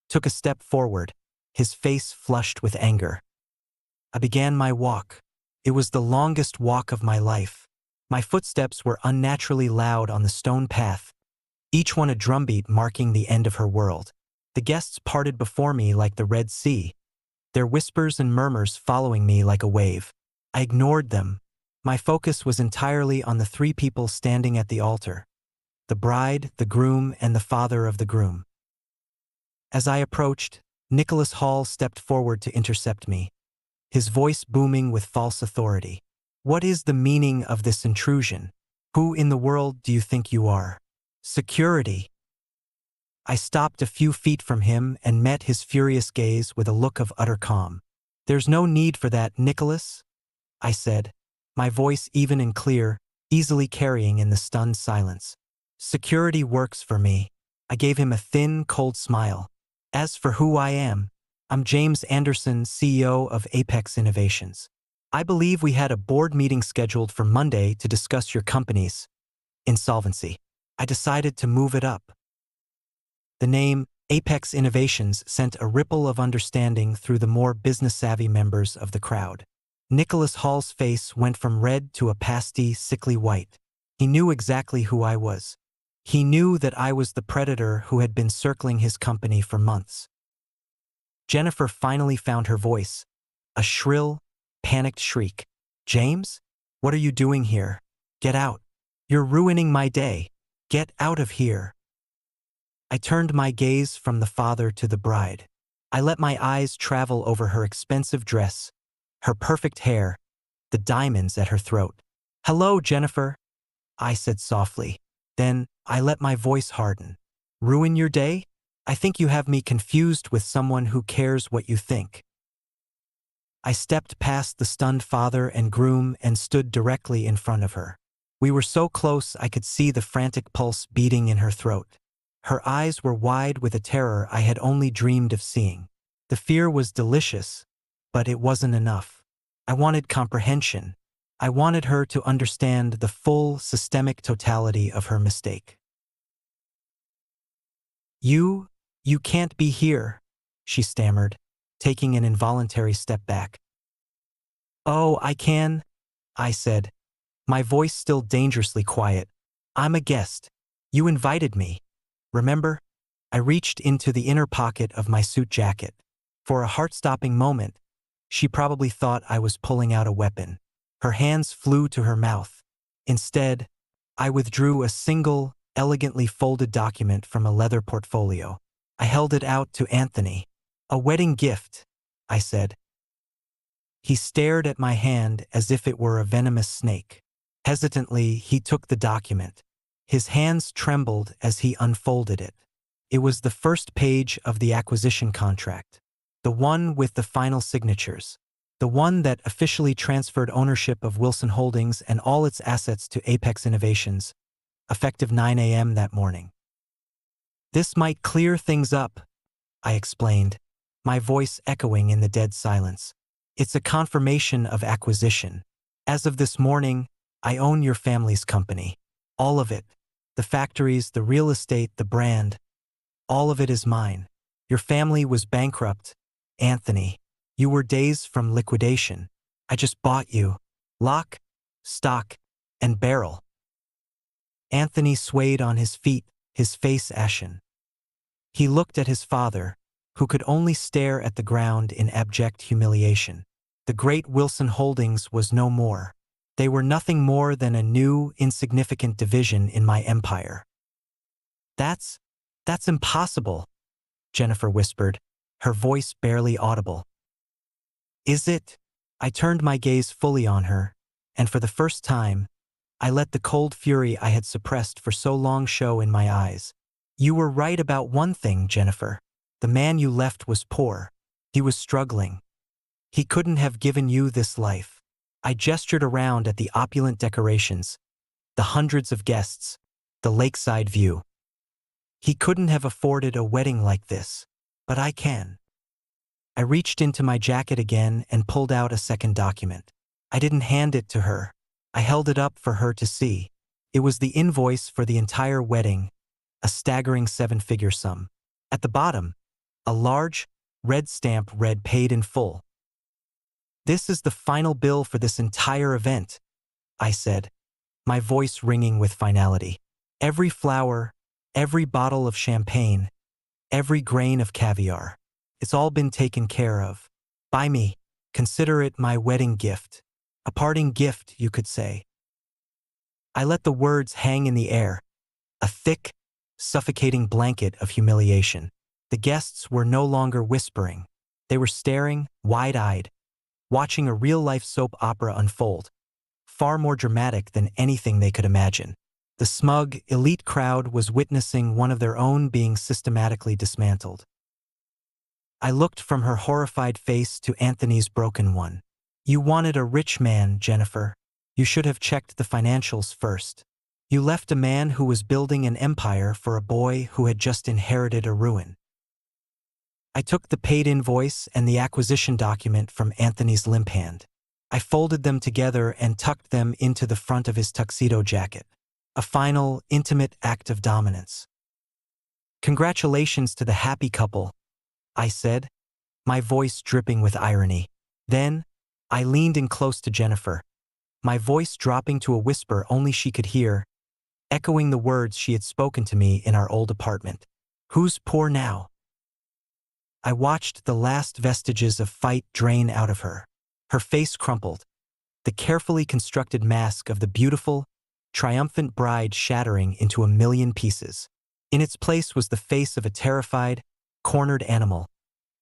Speaker 1: took a step forward, his face flushed with anger. I began my walk. It was the longest walk of my life. My footsteps were unnaturally loud on the stone path, each one a drumbeat marking the end of her world. The guests parted before me like the Red Sea, their whispers and murmurs following me like a wave. I ignored them. My focus was entirely on the three people standing at the altar: the bride, the groom, and the father of the groom. As I approached, Nicholas Hall stepped forward to intercept me, his voice booming with false authority. What is the meaning of this intrusion? Who in the world do you think you are? Security. I stopped a few feet from him and met his furious gaze with a look of utter calm. There's no need for that, Nicholas, I said, my voice even and clear, easily carrying in the stunned silence. Security works for me. I gave him a thin, cold smile. As for who I am, I'm James Anderson, CEO of Apex Innovations. I believe we had a board meeting scheduled for Monday to discuss your company's insolvency. I decided to move it up. The name Apex Innovations sent a ripple of understanding through the more business-savvy members of the crowd. Nicholas Hall's face went from red to a pasty, sickly white. He knew exactly who I was. He knew that I was the predator who had been circling his company for months. Jennifer finally found her voice, a shrill, panicked shriek. James? What are you doing here? Get out. You're ruining my day. Get out of here. I turned my gaze from the father to the bride. I let my eyes travel over her expensive dress, her perfect hair, the diamonds at her throat. Hello, Jennifer, I said softly. Then I let my voice harden. Ruin your day? I think you have me confused with someone who cares what you think. I stepped past the stunned father and groom and stood directly in front of her. We were so close I could see the frantic pulse beating in her throat. Her eyes were wide with a terror I had only dreamed of seeing. The fear was delicious, but it wasn't enough. I wanted comprehension. I wanted her to understand the full, systemic totality of her mistake. You can't be here, she stammered, taking an involuntary step back. Oh, I can, I said, my voice still dangerously quiet. I'm a guest. You invited me. Remember? I reached into the inner pocket of my suit jacket. For a heart-stopping moment, she probably thought I was pulling out a weapon. Her hands flew to her mouth. Instead, I withdrew a single, elegantly folded document from a leather portfolio. I held it out to Anthony. "A wedding gift," I said. He stared at my hand as if it were a venomous snake. Hesitantly, he took the document. His hands trembled as he unfolded it. It was the first page of the acquisition contract, the one with the final signatures, the one that officially transferred ownership of Wilson Holdings and all its assets to Apex Innovations, effective 9 a.m. that morning. "This might clear things up," I explained, my voice echoing in the dead silence. "It's a confirmation of acquisition. As of this morning, I own your family's company. All of it. The factories, the real estate, the brand. All of it is mine. Your family was bankrupt, Anthony. You were days from liquidation. I just bought you. Lock, stock, and barrel." Anthony swayed on his feet, his face ashen. He looked at his father, who could only stare at the ground in abject humiliation. The great Wilson Holdings was no more. They were nothing more than a new, insignificant division in my empire. That's impossible," Jennifer whispered, her voice barely audible. "Is it?" I turned my gaze fully on her, and for the first time, I let the cold fury I had suppressed for so long show in my eyes. "You were right about one thing, Jennifer. The man you left was poor. He was struggling. He couldn't have given you this life." I gestured around at the opulent decorations, the hundreds of guests, the lakeside view. "He couldn't have afforded a wedding like this, but I can." I reached into my jacket again and pulled out a second document. I didn't hand it to her. I held it up for her to see. It was the invoice for the entire wedding, a staggering 7-figure sum. At the bottom, a large, red stamp read "Paid in full." "This is the final bill for this entire event," I said, my voice ringing with finality. "Every flower, every bottle of champagne, every grain of caviar. It's all been taken care of. By me. Consider it my wedding gift. A parting gift, you could say." I let the words hang in the air, a thick, suffocating blanket of humiliation. The guests were no longer whispering. They were staring, wide-eyed, watching a real-life soap opera unfold, far more dramatic than anything they could imagine. The smug, elite crowd was witnessing one of their own being systematically dismantled. I looked from her horrified face to Anthony's broken one. "You wanted a rich man, Jennifer. You should have checked the financials first. You left a man who was building an empire for a boy who had just inherited a ruin." I took the paid invoice and the acquisition document from Anthony's limp hand. I folded them together and tucked them into the front of his tuxedo jacket. A final, intimate act of dominance. "Congratulations to the happy couple," I said, my voice dripping with irony. Then, I leaned in close to Jennifer, my voice dropping to a whisper only she could hear, echoing the words she had spoken to me in our old apartment. "Who's poor now?" I watched the last vestiges of fight drain out of her. Her face crumpled, the carefully constructed mask of the beautiful, triumphant bride shattering into a million pieces. In its place was the face of a terrified, cornered animal,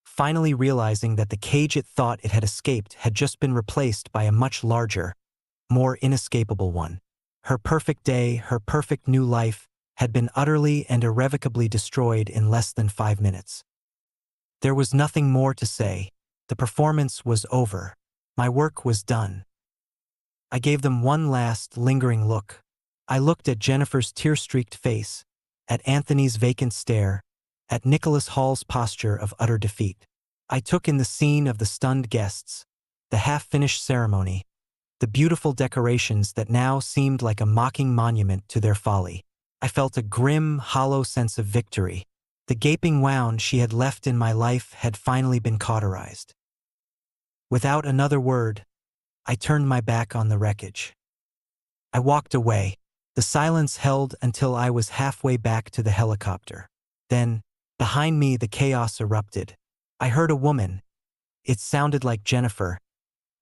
Speaker 1: finally realizing that the cage it thought it had escaped had just been replaced by a much larger, more inescapable one. Her perfect day, her perfect new life, had been utterly and irrevocably destroyed in less than 5 minutes. There was nothing more to say. The performance was over. My work was done. I gave them one last, lingering look. I looked at Jennifer's tear-streaked face, at Anthony's vacant stare, at Nicholas Hall's posture of utter defeat. I took in the scene of the stunned guests, the half-finished ceremony, the beautiful decorations that now seemed like a mocking monument to their folly. I felt a grim, hollow sense of victory. The gaping wound she had left in my life had finally been cauterized. Without another word, I turned my back on the wreckage. I walked away. The silence held until I was halfway back to the helicopter. Then, Behind me, the chaos erupted. I heard a woman, it sounded like Jennifer,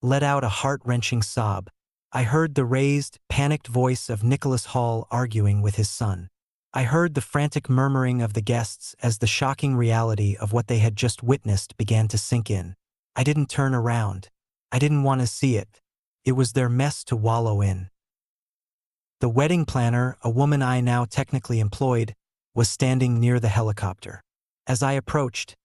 Speaker 1: let out a heart-wrenching sob. I heard the raised, panicked voice of Nicholas Hall arguing with his son. I heard the frantic murmuring of the guests as the shocking reality of what they had just witnessed began to sink in. I didn't turn around. I didn't want to see it. It was their mess to wallow in. The wedding planner, a woman I now technically employed, was standing near the helicopter. As I approached,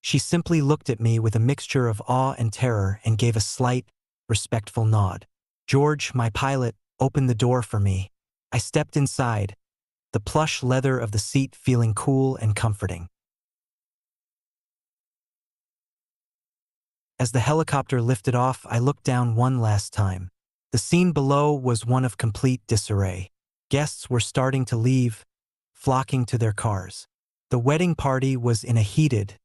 Speaker 1: she simply looked at me with a mixture of awe and terror and gave a slight, respectful nod. George, my pilot, opened the door for me. I stepped inside, the plush leather of the seat feeling cool and comforting. As the helicopter lifted off, I looked down one last time. The scene below was one of complete disarray. Guests were starting to leave, flocking to their cars. The wedding party was in a heated,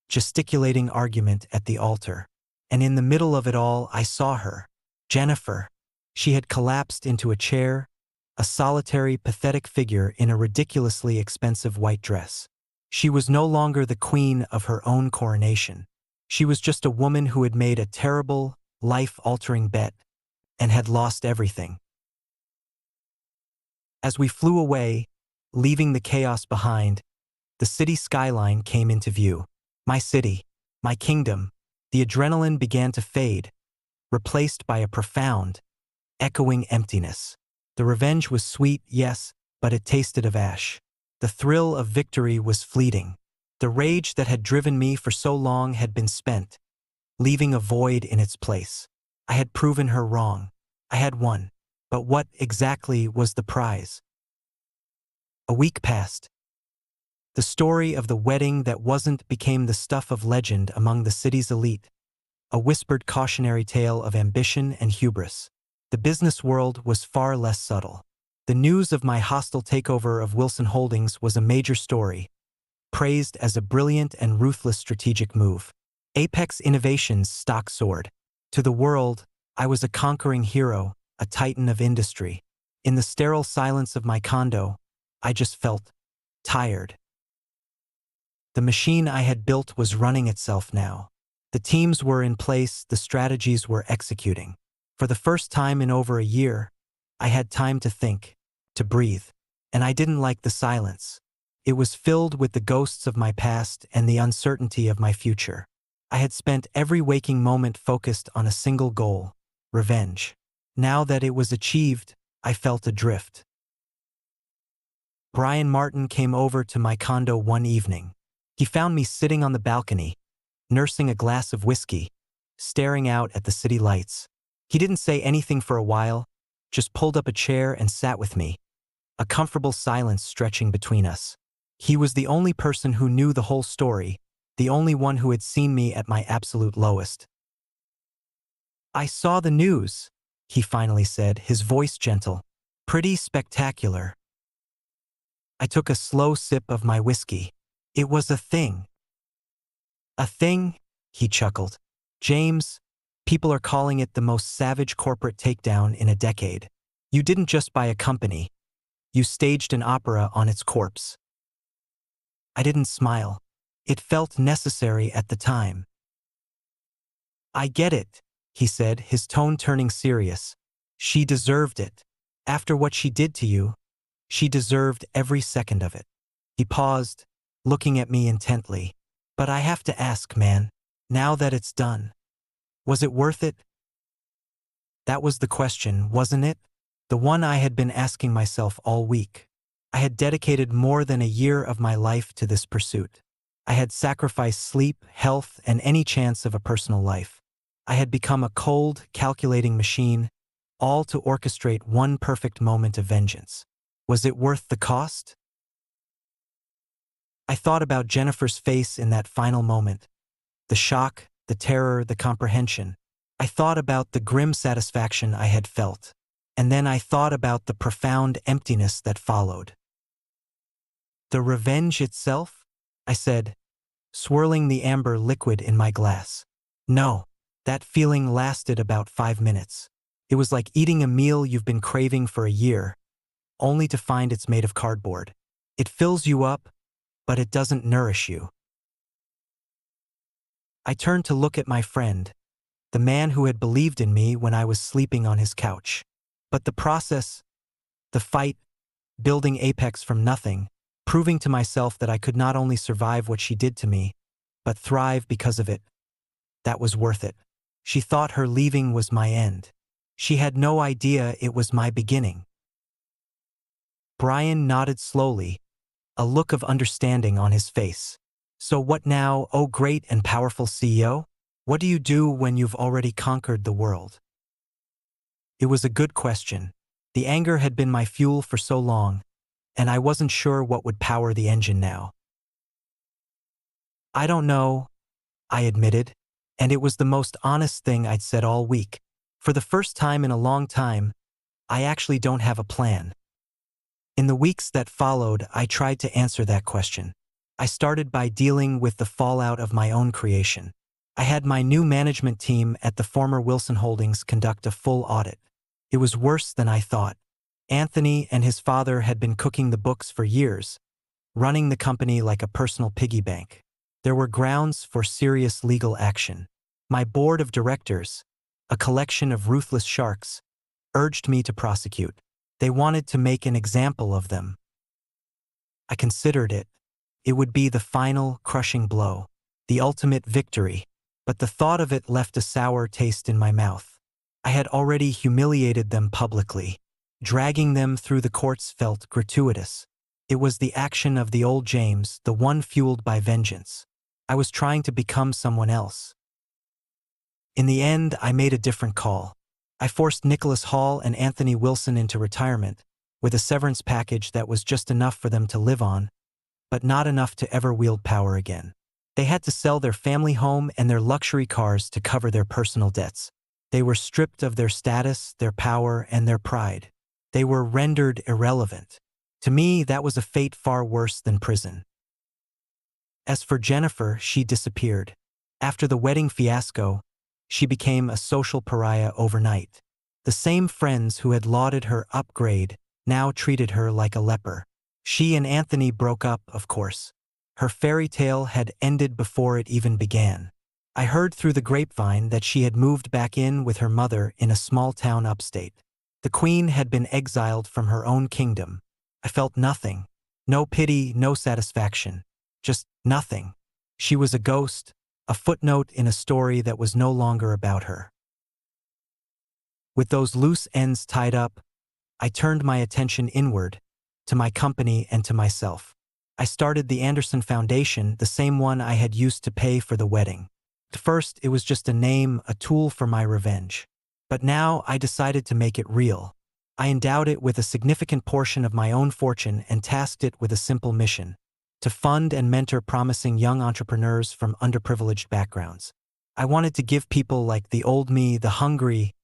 Speaker 1: gesticulating argument at the altar. And in the middle of it all, I saw her, Jennifer. She had collapsed into a chair, a solitary, pathetic figure in a ridiculously expensive white dress. She was no longer the queen of her own coronation. She was just a woman who had made a terrible, life-altering bet and had lost everything. As we flew away, leaving the chaos behind, the city skyline came into view. My city, my kingdom. The adrenaline began to fade, replaced by a profound, echoing emptiness. The revenge was sweet, yes, but it tasted of ash. The thrill of victory was fleeting. The rage that had driven me for so long had been spent, leaving a void in its place. I had proven her wrong. I had won. But what exactly was the prize? A week passed. The story of the wedding that wasn't became the stuff of legend among the city's elite, a whispered cautionary tale of ambition and hubris. The business world was far less subtle. The news of my hostile takeover of Wilson Holdings was a major story, praised as a brilliant and ruthless strategic move. Apex Innovations' stock soared. To the world, I was a conquering hero, a titan of industry. In the sterile silence of my condo, I just felt tired. The machine I had built was running itself now. The teams were in place, the strategies were executing. For the first time in over a year, I had time to think, to breathe. And I didn't like the silence. It was filled with the ghosts of my past and the uncertainty of my future. I had spent every waking moment focused on a single goal, revenge. Now that it was achieved, I felt adrift. Brian Martin came over to my condo one evening. He found me sitting on the balcony, nursing a glass of whiskey, staring out at the city lights. He didn't say anything for a while, just pulled up a chair and sat with me, a comfortable silence stretching between us. He was the only person who knew the whole story, the only one who had seen me at my absolute lowest. "I saw the news," he finally said, his voice gentle. "Pretty spectacular." I took a slow sip of my whiskey. It was a thing. "A thing?" he chuckled. "James, people are calling it the most savage corporate takedown in a decade. You didn't just buy a company. You staged an opera on its corpse." I didn't smile. It felt necessary at the time. "I get it," he said, his tone turning serious. "She deserved it. After what she did to you, she deserved every second of it." He paused, looking at me intently. "But I have to ask, man, now that it's done, was it worth it?" That was the question, wasn't it? The one I had been asking myself all week. I had dedicated more than a year of my life to this pursuit. I had sacrificed sleep, health, and any chance of a personal life. I had become a cold, calculating machine, all to orchestrate one perfect moment of vengeance. Was it worth the cost? I thought about Jennifer's face in that final moment. The shock, the terror, the comprehension. I thought about the grim satisfaction I had felt. And then I thought about the profound emptiness that followed. "The revenge itself?" I said, swirling the amber liquid in my glass. "No, that feeling lasted about 5 minutes. It was like eating a meal you've been craving for a year, only to find it's made of cardboard. It fills you up, but it doesn't nourish you. I turned to look at my friend, the man who had believed in me when I was sleeping on his couch. But the process, the fight, building Apex from nothing, proving to myself that I could not only survive what she did to me, but thrive because of it, that was worth it. She thought her leaving was my end. She had no idea it was my beginning. Brian nodded slowly, a look of understanding on his face. So what now, oh great and powerful CEO? What do you do when you've already conquered the world? It was a good question. The anger had been my fuel for so long, and I wasn't sure what would power the engine now. I don't know, I admitted, and it was the most honest thing I'd said all week. For the first time in a long time, I actually don't have a plan. In the weeks that followed, I tried to answer that question. I started by dealing with the fallout of my own creation. I had my new management team at the former Wilson Holdings conduct a full audit. It was worse than I thought. Anthony and his father had been cooking the books for years, running the company like a personal piggy bank. There were grounds for serious legal action. My board of directors, a collection of ruthless sharks, urged me to prosecute. They wanted to make an example of them. I considered it. It would be the final, crushing blow, the ultimate victory, but the thought of it left a sour taste in my mouth. I had already humiliated them publicly. Dragging them through the courts felt gratuitous. It was the action of the old James, the one fueled by vengeance. I was trying to become someone else. In the end, I made a different call. I forced Nicholas Hall and Anthony Wilson into retirement, with a severance package that was just enough for them to live on, but not enough to ever wield power again. They had to sell their family home and their luxury cars to cover their personal debts. They were stripped of their status, their power, and their pride. They were rendered irrelevant. To me, that was a fate far worse than prison. As for Jennifer, she disappeared. After the wedding fiasco, she became a social pariah overnight. The same friends who had lauded her upgrade now treated her like a leper. She and Anthony broke up, of course. Her fairy tale had ended before it even began. I heard through the grapevine that she had moved back in with her mother in a small town upstate. The queen had been exiled from her own kingdom. I felt nothing. No pity, no satisfaction. Just nothing. She was a ghost, a footnote in a story that was no longer about her. With those loose ends tied up, I turned my attention inward, to my company and to myself. I started the Anderson Foundation, the same one I had used to pay for the wedding. At first, it was just a name, a tool for my revenge. But now I decided to make it real. I endowed it with a significant portion of my own fortune and tasked it with a simple mission: to fund and mentor promising young entrepreneurs from underprivileged backgrounds. I wanted to give people like the old me, the hungry,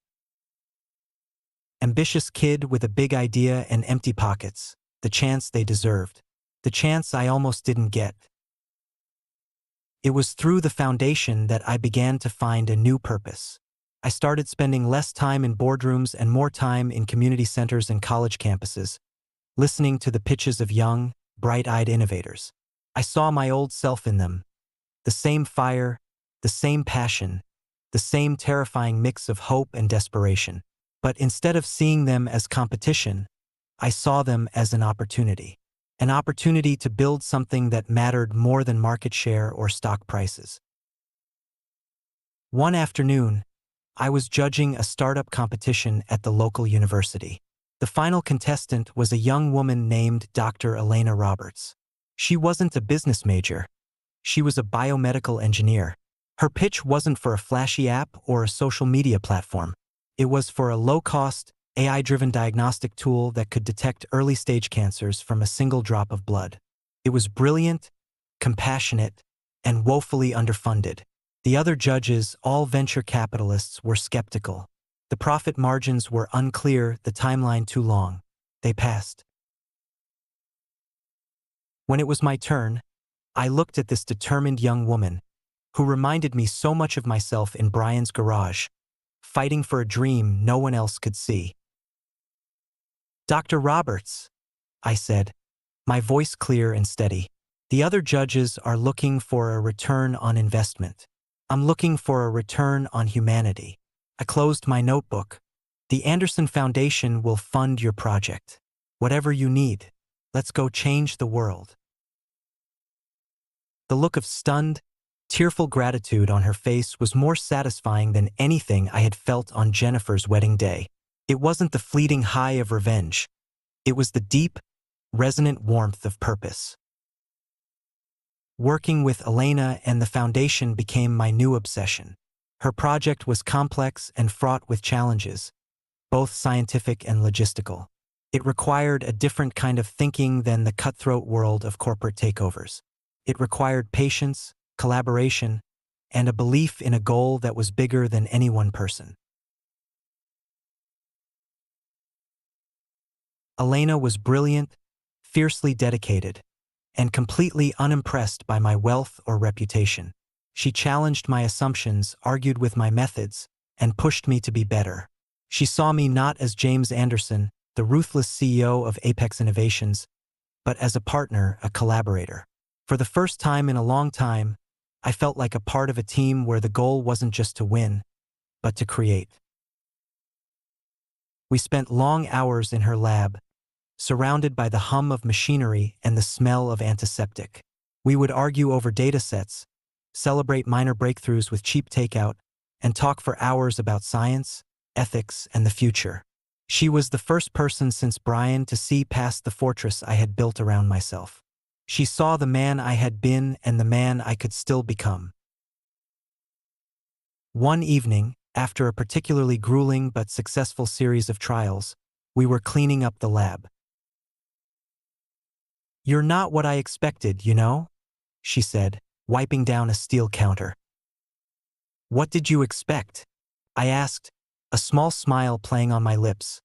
Speaker 1: ambitious kid with a big idea and empty pockets, the chance they deserved. The chance I almost didn't get. It was through the foundation that I began to find a new purpose. I started spending less time in boardrooms and more time in community centers and college campuses, listening to the pitches of young, bright-eyed innovators. I saw my old self in them. The same fire, the same passion, the same terrifying mix of hope and desperation. But instead of seeing them as competition, I saw them as an opportunity. An opportunity to build something that mattered more than market share or stock prices. One afternoon, I was judging a startup competition at the local university. The final contestant was a young woman named Dr. Elena Roberts. She wasn't a business major. She was a biomedical engineer. Her pitch wasn't for a flashy app or a social media platform. It was for a low-cost, AI-driven diagnostic tool that could detect early-stage cancers from a single drop of blood. It was brilliant, compassionate, and woefully underfunded. The other judges, all venture capitalists, were skeptical. The profit margins were unclear, the timeline too long. They passed. When it was my turn, I looked at this determined young woman, who reminded me so much of myself in Brian's garage, fighting for a dream no one else could see. "Dr. Roberts," I said, my voice clear and steady, The other judges are looking for a return on investment. I'm looking for a return on humanity. I closed my notebook. The Anderson Foundation will fund your project. Whatever you need. Let's go change the world. The look of stunned, tearful gratitude on her face was more satisfying than anything I had felt on Jennifer's wedding day. It wasn't the fleeting high of revenge. It was the deep, resonant warmth of purpose. Working with Elena and the foundation became my new obsession. Her project was complex and fraught with challenges, both scientific and logistical. It required a different kind of thinking than the cutthroat world of corporate takeovers. It required patience, collaboration, and a belief in a goal that was bigger than any one person. Elena was brilliant, fiercely dedicated, and completely unimpressed by my wealth or reputation. She challenged my assumptions, argued with my methods, and pushed me to be better. She saw me not as James Anderson, the ruthless CEO of Apex Innovations, but as a partner, a collaborator. For the first time in a long time, I felt like a part of a team where the goal wasn't just to win, but to create. We spent long hours in her lab, surrounded by the hum of machinery and the smell of antiseptic. We would argue over datasets, celebrate minor breakthroughs with cheap takeout, and talk for hours about science, ethics, and the future. She was the first person since Brian to see past the fortress I had built around myself. She saw the man I had been and the man I could still become. One evening, after a particularly grueling but successful series of trials, we were cleaning up the lab. "You're not what I expected, you know?" she said, wiping down a steel counter. "What did you expect?" I asked, a small smile playing on my lips.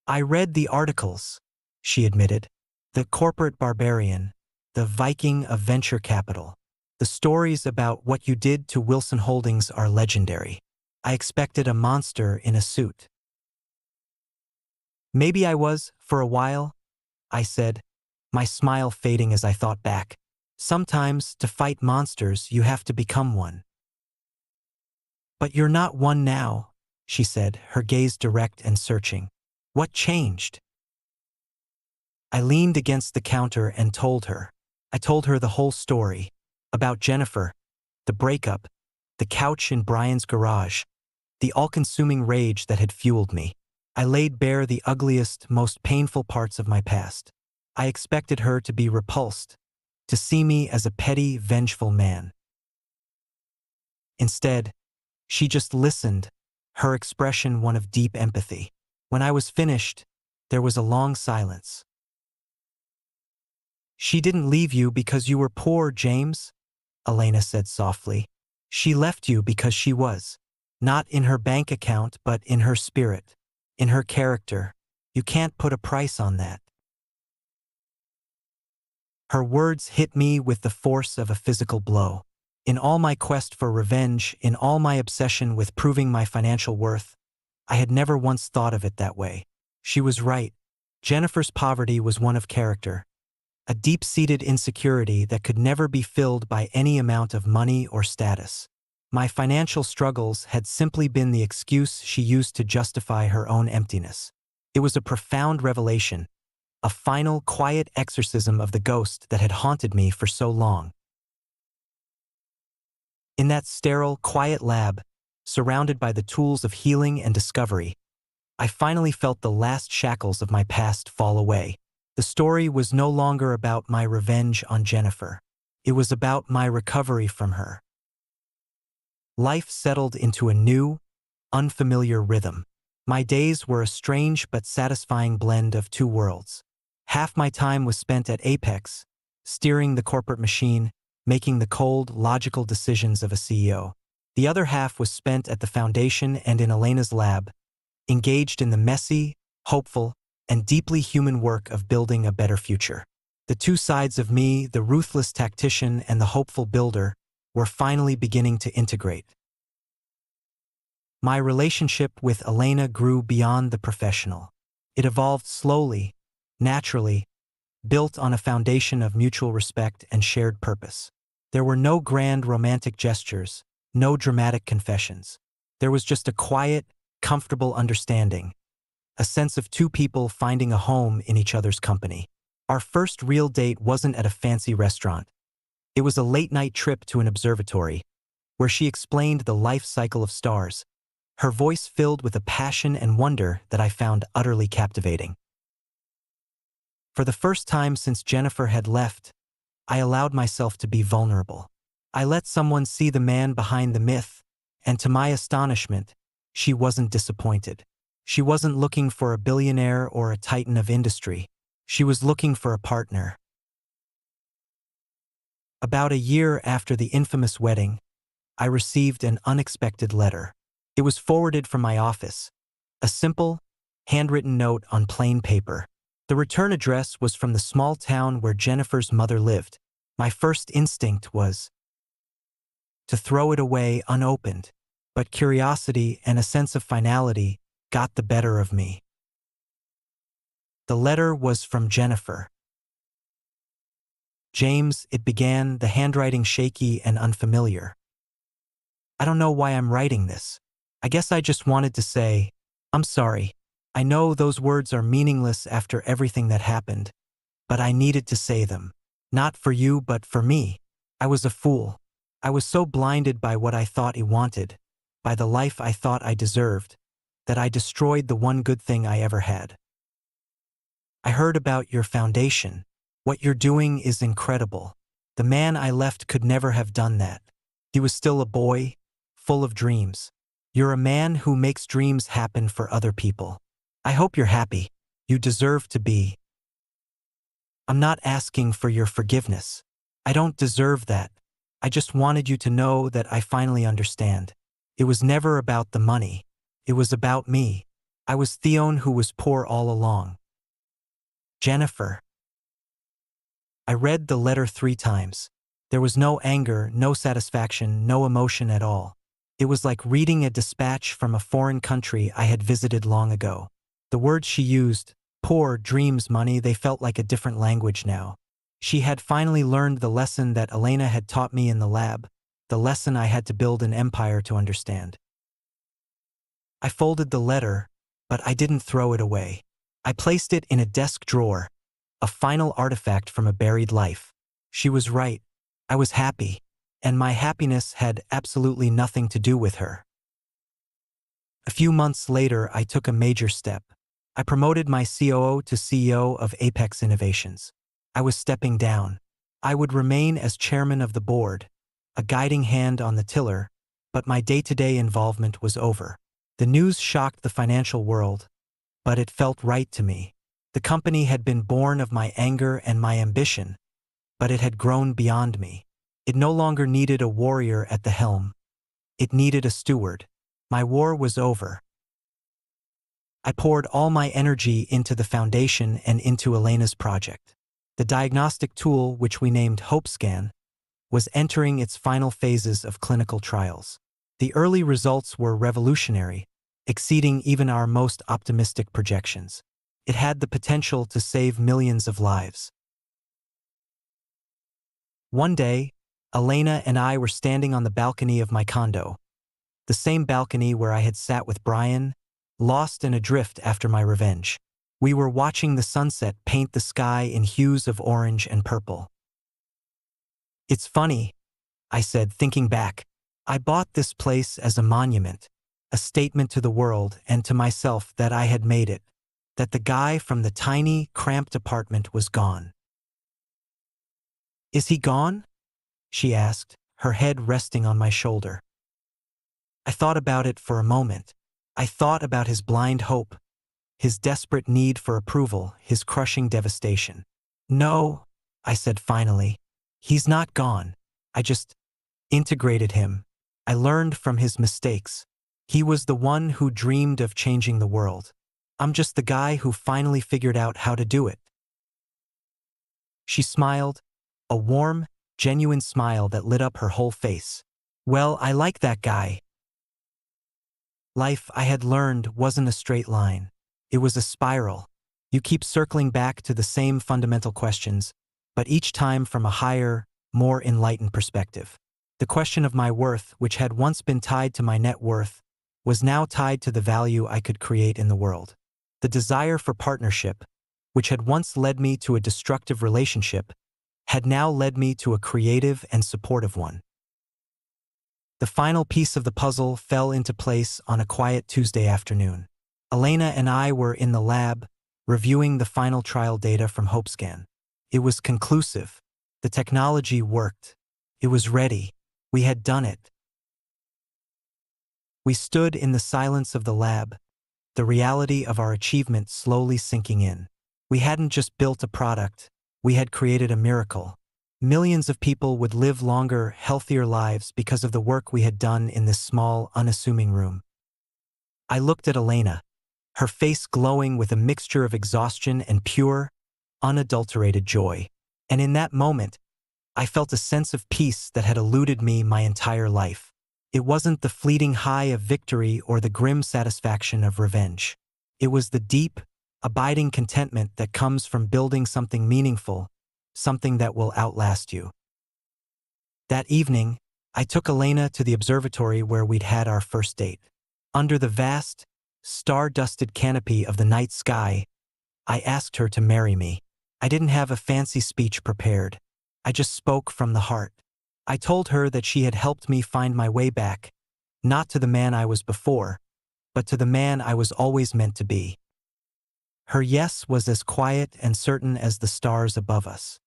Speaker 1: "I read the articles," she admitted. "The corporate barbarian, the Viking of venture capital. The stories about what you did to Wilson Holdings are legendary. I expected a monster in a suit." "Maybe I was, for a while," I said, my smile fading as I thought back. "Sometimes, to fight monsters, you have to become one." "But you're not one now," she said, her gaze direct and searching. "What changed?" I leaned against the counter and told her. I told her the whole story. About Jennifer, the breakup, the couch in Brian's garage, the all-consuming rage that had fueled me. I laid bare the ugliest, most painful parts of my past. I expected her to be repulsed, to see me as a petty, vengeful man. Instead, she just listened, her expression one of deep empathy. When I was finished, there was a long silence. "She didn't leave you because you were poor, James," Elena said softly. "She left you because she was. Not in her bank account, but in her spirit, in her character. You can't put a price on that." Her words hit me with the force of a physical blow. In all my quest for revenge, in all my obsession with proving my financial worth, I had never once thought of it that way. She was right. Jennifer's poverty was one of character, a deep-seated insecurity that could never be filled by any amount of money or status. My financial struggles had simply been the excuse she used to justify her own emptiness. It was a profound revelation, a final, quiet exorcism of the ghost that had haunted me for so long. In that sterile, quiet lab, surrounded by the tools of healing and discovery, I finally felt the last shackles of my past fall away. The story was no longer about my revenge on Jennifer. It was about my recovery from her. Life settled into a new, unfamiliar rhythm. My days were a strange but satisfying blend of two worlds. Half my time was spent at Apex, steering the corporate machine, making the cold, logical decisions of a CEO. The other half was spent at the foundation and in Elena's lab, engaged in the messy, hopeful, and deeply human work of building a better future. The two sides of me, the ruthless tactician and the hopeful builder, were finally beginning to integrate. My relationship with Elena grew beyond the professional. It evolved slowly, naturally, built on a foundation of mutual respect and shared purpose. There were no grand romantic gestures, no dramatic confessions. There was just a quiet, comfortable understanding, a sense of two people finding a home in each other's company. Our first real date wasn't at a fancy restaurant. It was a late-night trip to an observatory, where she explained the life cycle of stars, her voice filled with a passion and wonder that I found utterly captivating. For the first time since Jennifer had left, I allowed myself to be vulnerable. I let someone see the man behind the myth, and to my astonishment, she wasn't disappointed. She wasn't looking for a billionaire or a titan of industry. She was looking for a partner. About a year after the infamous wedding, I received an unexpected letter. It was forwarded from my office, a simple, handwritten note on plain paper. The return address was from the small town where Jennifer's mother lived. My first instinct was to throw it away unopened, but curiosity and a sense of finality got the better of me. The letter was from Jennifer. James, it began, the handwriting shaky and unfamiliar. I don't know why I'm writing this. I guess I just wanted to say, I'm sorry. I know those words are meaningless after everything that happened, but I needed to say them. Not for you, but for me. I was a fool. I was so blinded by what I thought he wanted, by the life I thought I deserved, that I destroyed the one good thing I ever had. I heard about your foundation. What you're doing is incredible. The man I left could never have done that. He was still a boy, full of dreams. You're a man who makes dreams happen for other people. I hope you're happy. You deserve to be. I'm not asking for your forgiveness. I don't deserve that. I just wanted you to know that I finally understand. It was never about the money. It was about me. I was Theon who was poor all along. Jennifer. I read the letter 3 times. There was no anger, no satisfaction, no emotion at all. It was like reading a dispatch from a foreign country I had visited long ago. The words she used, poor, dreams, money, they felt like a different language now. She had finally learned the lesson that Elena had taught me in the lab, the lesson I had to build an empire to understand. I folded the letter, but I didn't throw it away. I placed it in a desk drawer, a final artifact from a buried life. She was right. I was happy, and my happiness had absolutely nothing to do with her. A few months later, I took a major step. I promoted my COO to CEO of Apex Innovations. I was stepping down. I would remain as chairman of the board, a guiding hand on the tiller, but my day-to-day involvement was over. The news shocked the financial world, but it felt right to me. The company had been born of my anger and my ambition, but it had grown beyond me. It no longer needed a warrior at the helm. It needed a steward. My war was over. I poured all my energy into the foundation and into Elena's project. The diagnostic tool, which we named HopeScan, was entering its final phases of clinical trials. The early results were revolutionary, exceeding even our most optimistic projections. It had the potential to save millions of lives. One day, Elena and I were standing on the balcony of my condo, the same balcony where I had sat with Brian, lost and adrift after my revenge. We were watching the sunset paint the sky in hues of orange and purple. It's funny, I said, thinking back. I bought this place as a monument, a statement to the world and to myself that I had made it, that the guy from the tiny, cramped apartment was gone. Is he gone? She asked, her head resting on my shoulder. I thought about it for a moment. I thought about his blind hope, his desperate need for approval, his crushing devastation. No, I said finally. He's not gone. I just integrated him. I learned from his mistakes. He was the one who dreamed of changing the world. I'm just the guy who finally figured out how to do it. She smiled, a warm, genuine smile that lit up her whole face. Well, I like that guy. Life, I had learned, wasn't a straight line. It was a spiral. You keep circling back to the same fundamental questions, but each time from a higher, more enlightened perspective. The question of my worth, which had once been tied to my net worth, was now tied to the value I could create in the world. The desire for partnership, which had once led me to a destructive relationship, had now led me to a creative and supportive one. The final piece of the puzzle fell into place on a quiet Tuesday afternoon. Elena and I were in the lab, reviewing the final trial data from HopeScan. It was conclusive. The technology worked. It was ready. We had done it. We stood in the silence of the lab, the reality of our achievement slowly sinking in. We hadn't just built a product, we had created a miracle. Millions of people would live longer, healthier lives because of the work we had done in this small, unassuming room. I looked at Elena, her face glowing with a mixture of exhaustion and pure, unadulterated joy. And in that moment, I felt a sense of peace that had eluded me my entire life. It wasn't the fleeting high of victory or the grim satisfaction of revenge. It was the deep, abiding contentment that comes from building something meaningful, something that will outlast you. That evening, I took Elena to the observatory where we'd had our first date. Under the vast, star-dusted canopy of the night sky, I asked her to marry me. I didn't have a fancy speech prepared. I just spoke from the heart. I told her that she had helped me find my way back, not to the man I was before, but to the man I was always meant to be. Her yes was as quiet and certain as the stars above us.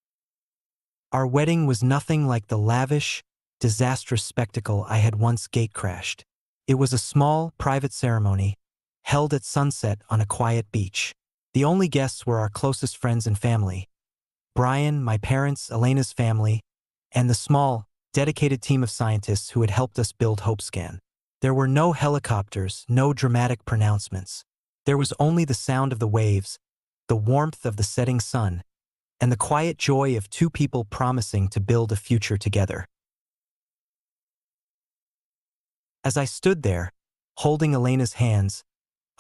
Speaker 1: Our wedding was nothing like the lavish, disastrous spectacle I had once gatecrashed. It was a small, private ceremony, held at sunset on a quiet beach. The only guests were our closest friends and family: Brian, my parents, Elena's family, and the small, dedicated team of scientists who had helped us build HopeScan. There were no helicopters, no dramatic pronouncements. There was only the sound of the waves, the warmth of the setting sun, and the quiet joy of two people promising to build a future together. As I stood there, holding Elena's hands,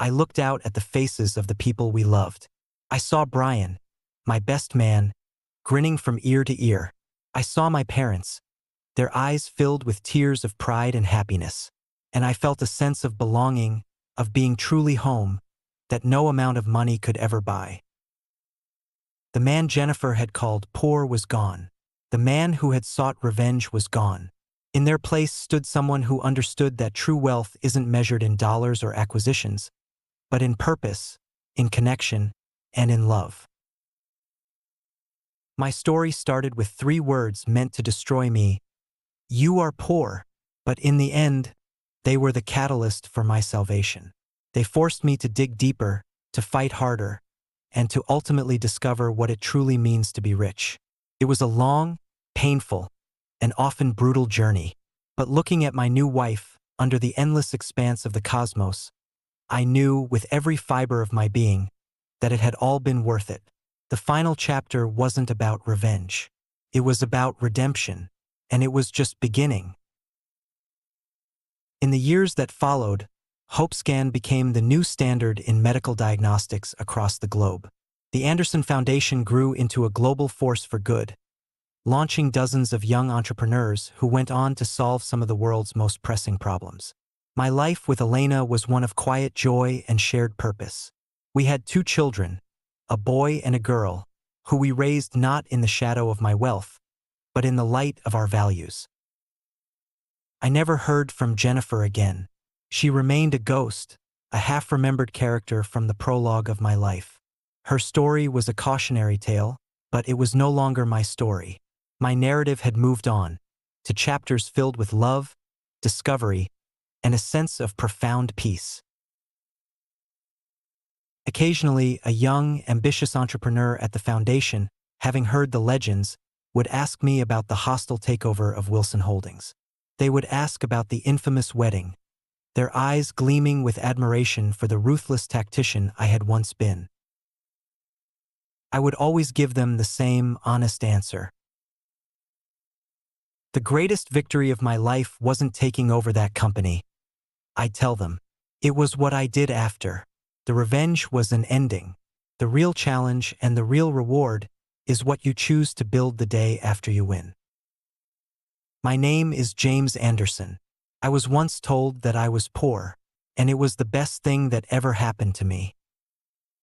Speaker 1: I looked out at the faces of the people we loved. I saw Brian, my best man, grinning from ear to ear. I saw my parents, their eyes filled with tears of pride and happiness. And I felt a sense of belonging, of being truly home, that no amount of money could ever buy. The man Jennifer had called poor was gone. The man who had sought revenge was gone. In their place stood someone who understood that true wealth isn't measured in dollars or acquisitions, but in purpose, in connection, and in love. My story started with 3 words meant to destroy me: "You are poor," but in the end, they were the catalyst for my salvation. They forced me to dig deeper, to fight harder, and to ultimately discover what it truly means to be rich. It was a long, painful, and often brutal journey, but looking at my new wife, under the endless expanse of the cosmos, I knew with every fiber of my being that it had all been worth it. The final chapter wasn't about revenge. It was about redemption, and it was just beginning. In the years that followed, HopeScan became the new standard in medical diagnostics across the globe. The Anderson Foundation grew into a global force for good, launching dozens of young entrepreneurs who went on to solve some of the world's most pressing problems. My life with Elena was one of quiet joy and shared purpose. We had 2 children, a boy and a girl, who we raised not in the shadow of my wealth, but in the light of our values. I never heard from Jennifer again. She remained a ghost, a half-remembered character from the prologue of my life. Her story was a cautionary tale, but it was no longer my story. My narrative had moved on, to chapters filled with love, discovery, and a sense of profound peace. Occasionally, a young, ambitious entrepreneur at the foundation, having heard the legends, would ask me about the hostile takeover of Wilson Holdings. They would ask about the infamous wedding, their eyes gleaming with admiration for the ruthless tactician I had once been. I would always give them the same honest answer. The greatest victory of my life wasn't taking over that company. I'd tell them. It was what I did after. The revenge was an ending. The real challenge and the real reward is what you choose to build the day after you win. My name is James Anderson. I was once told that I was poor, and it was the best thing that ever happened to me.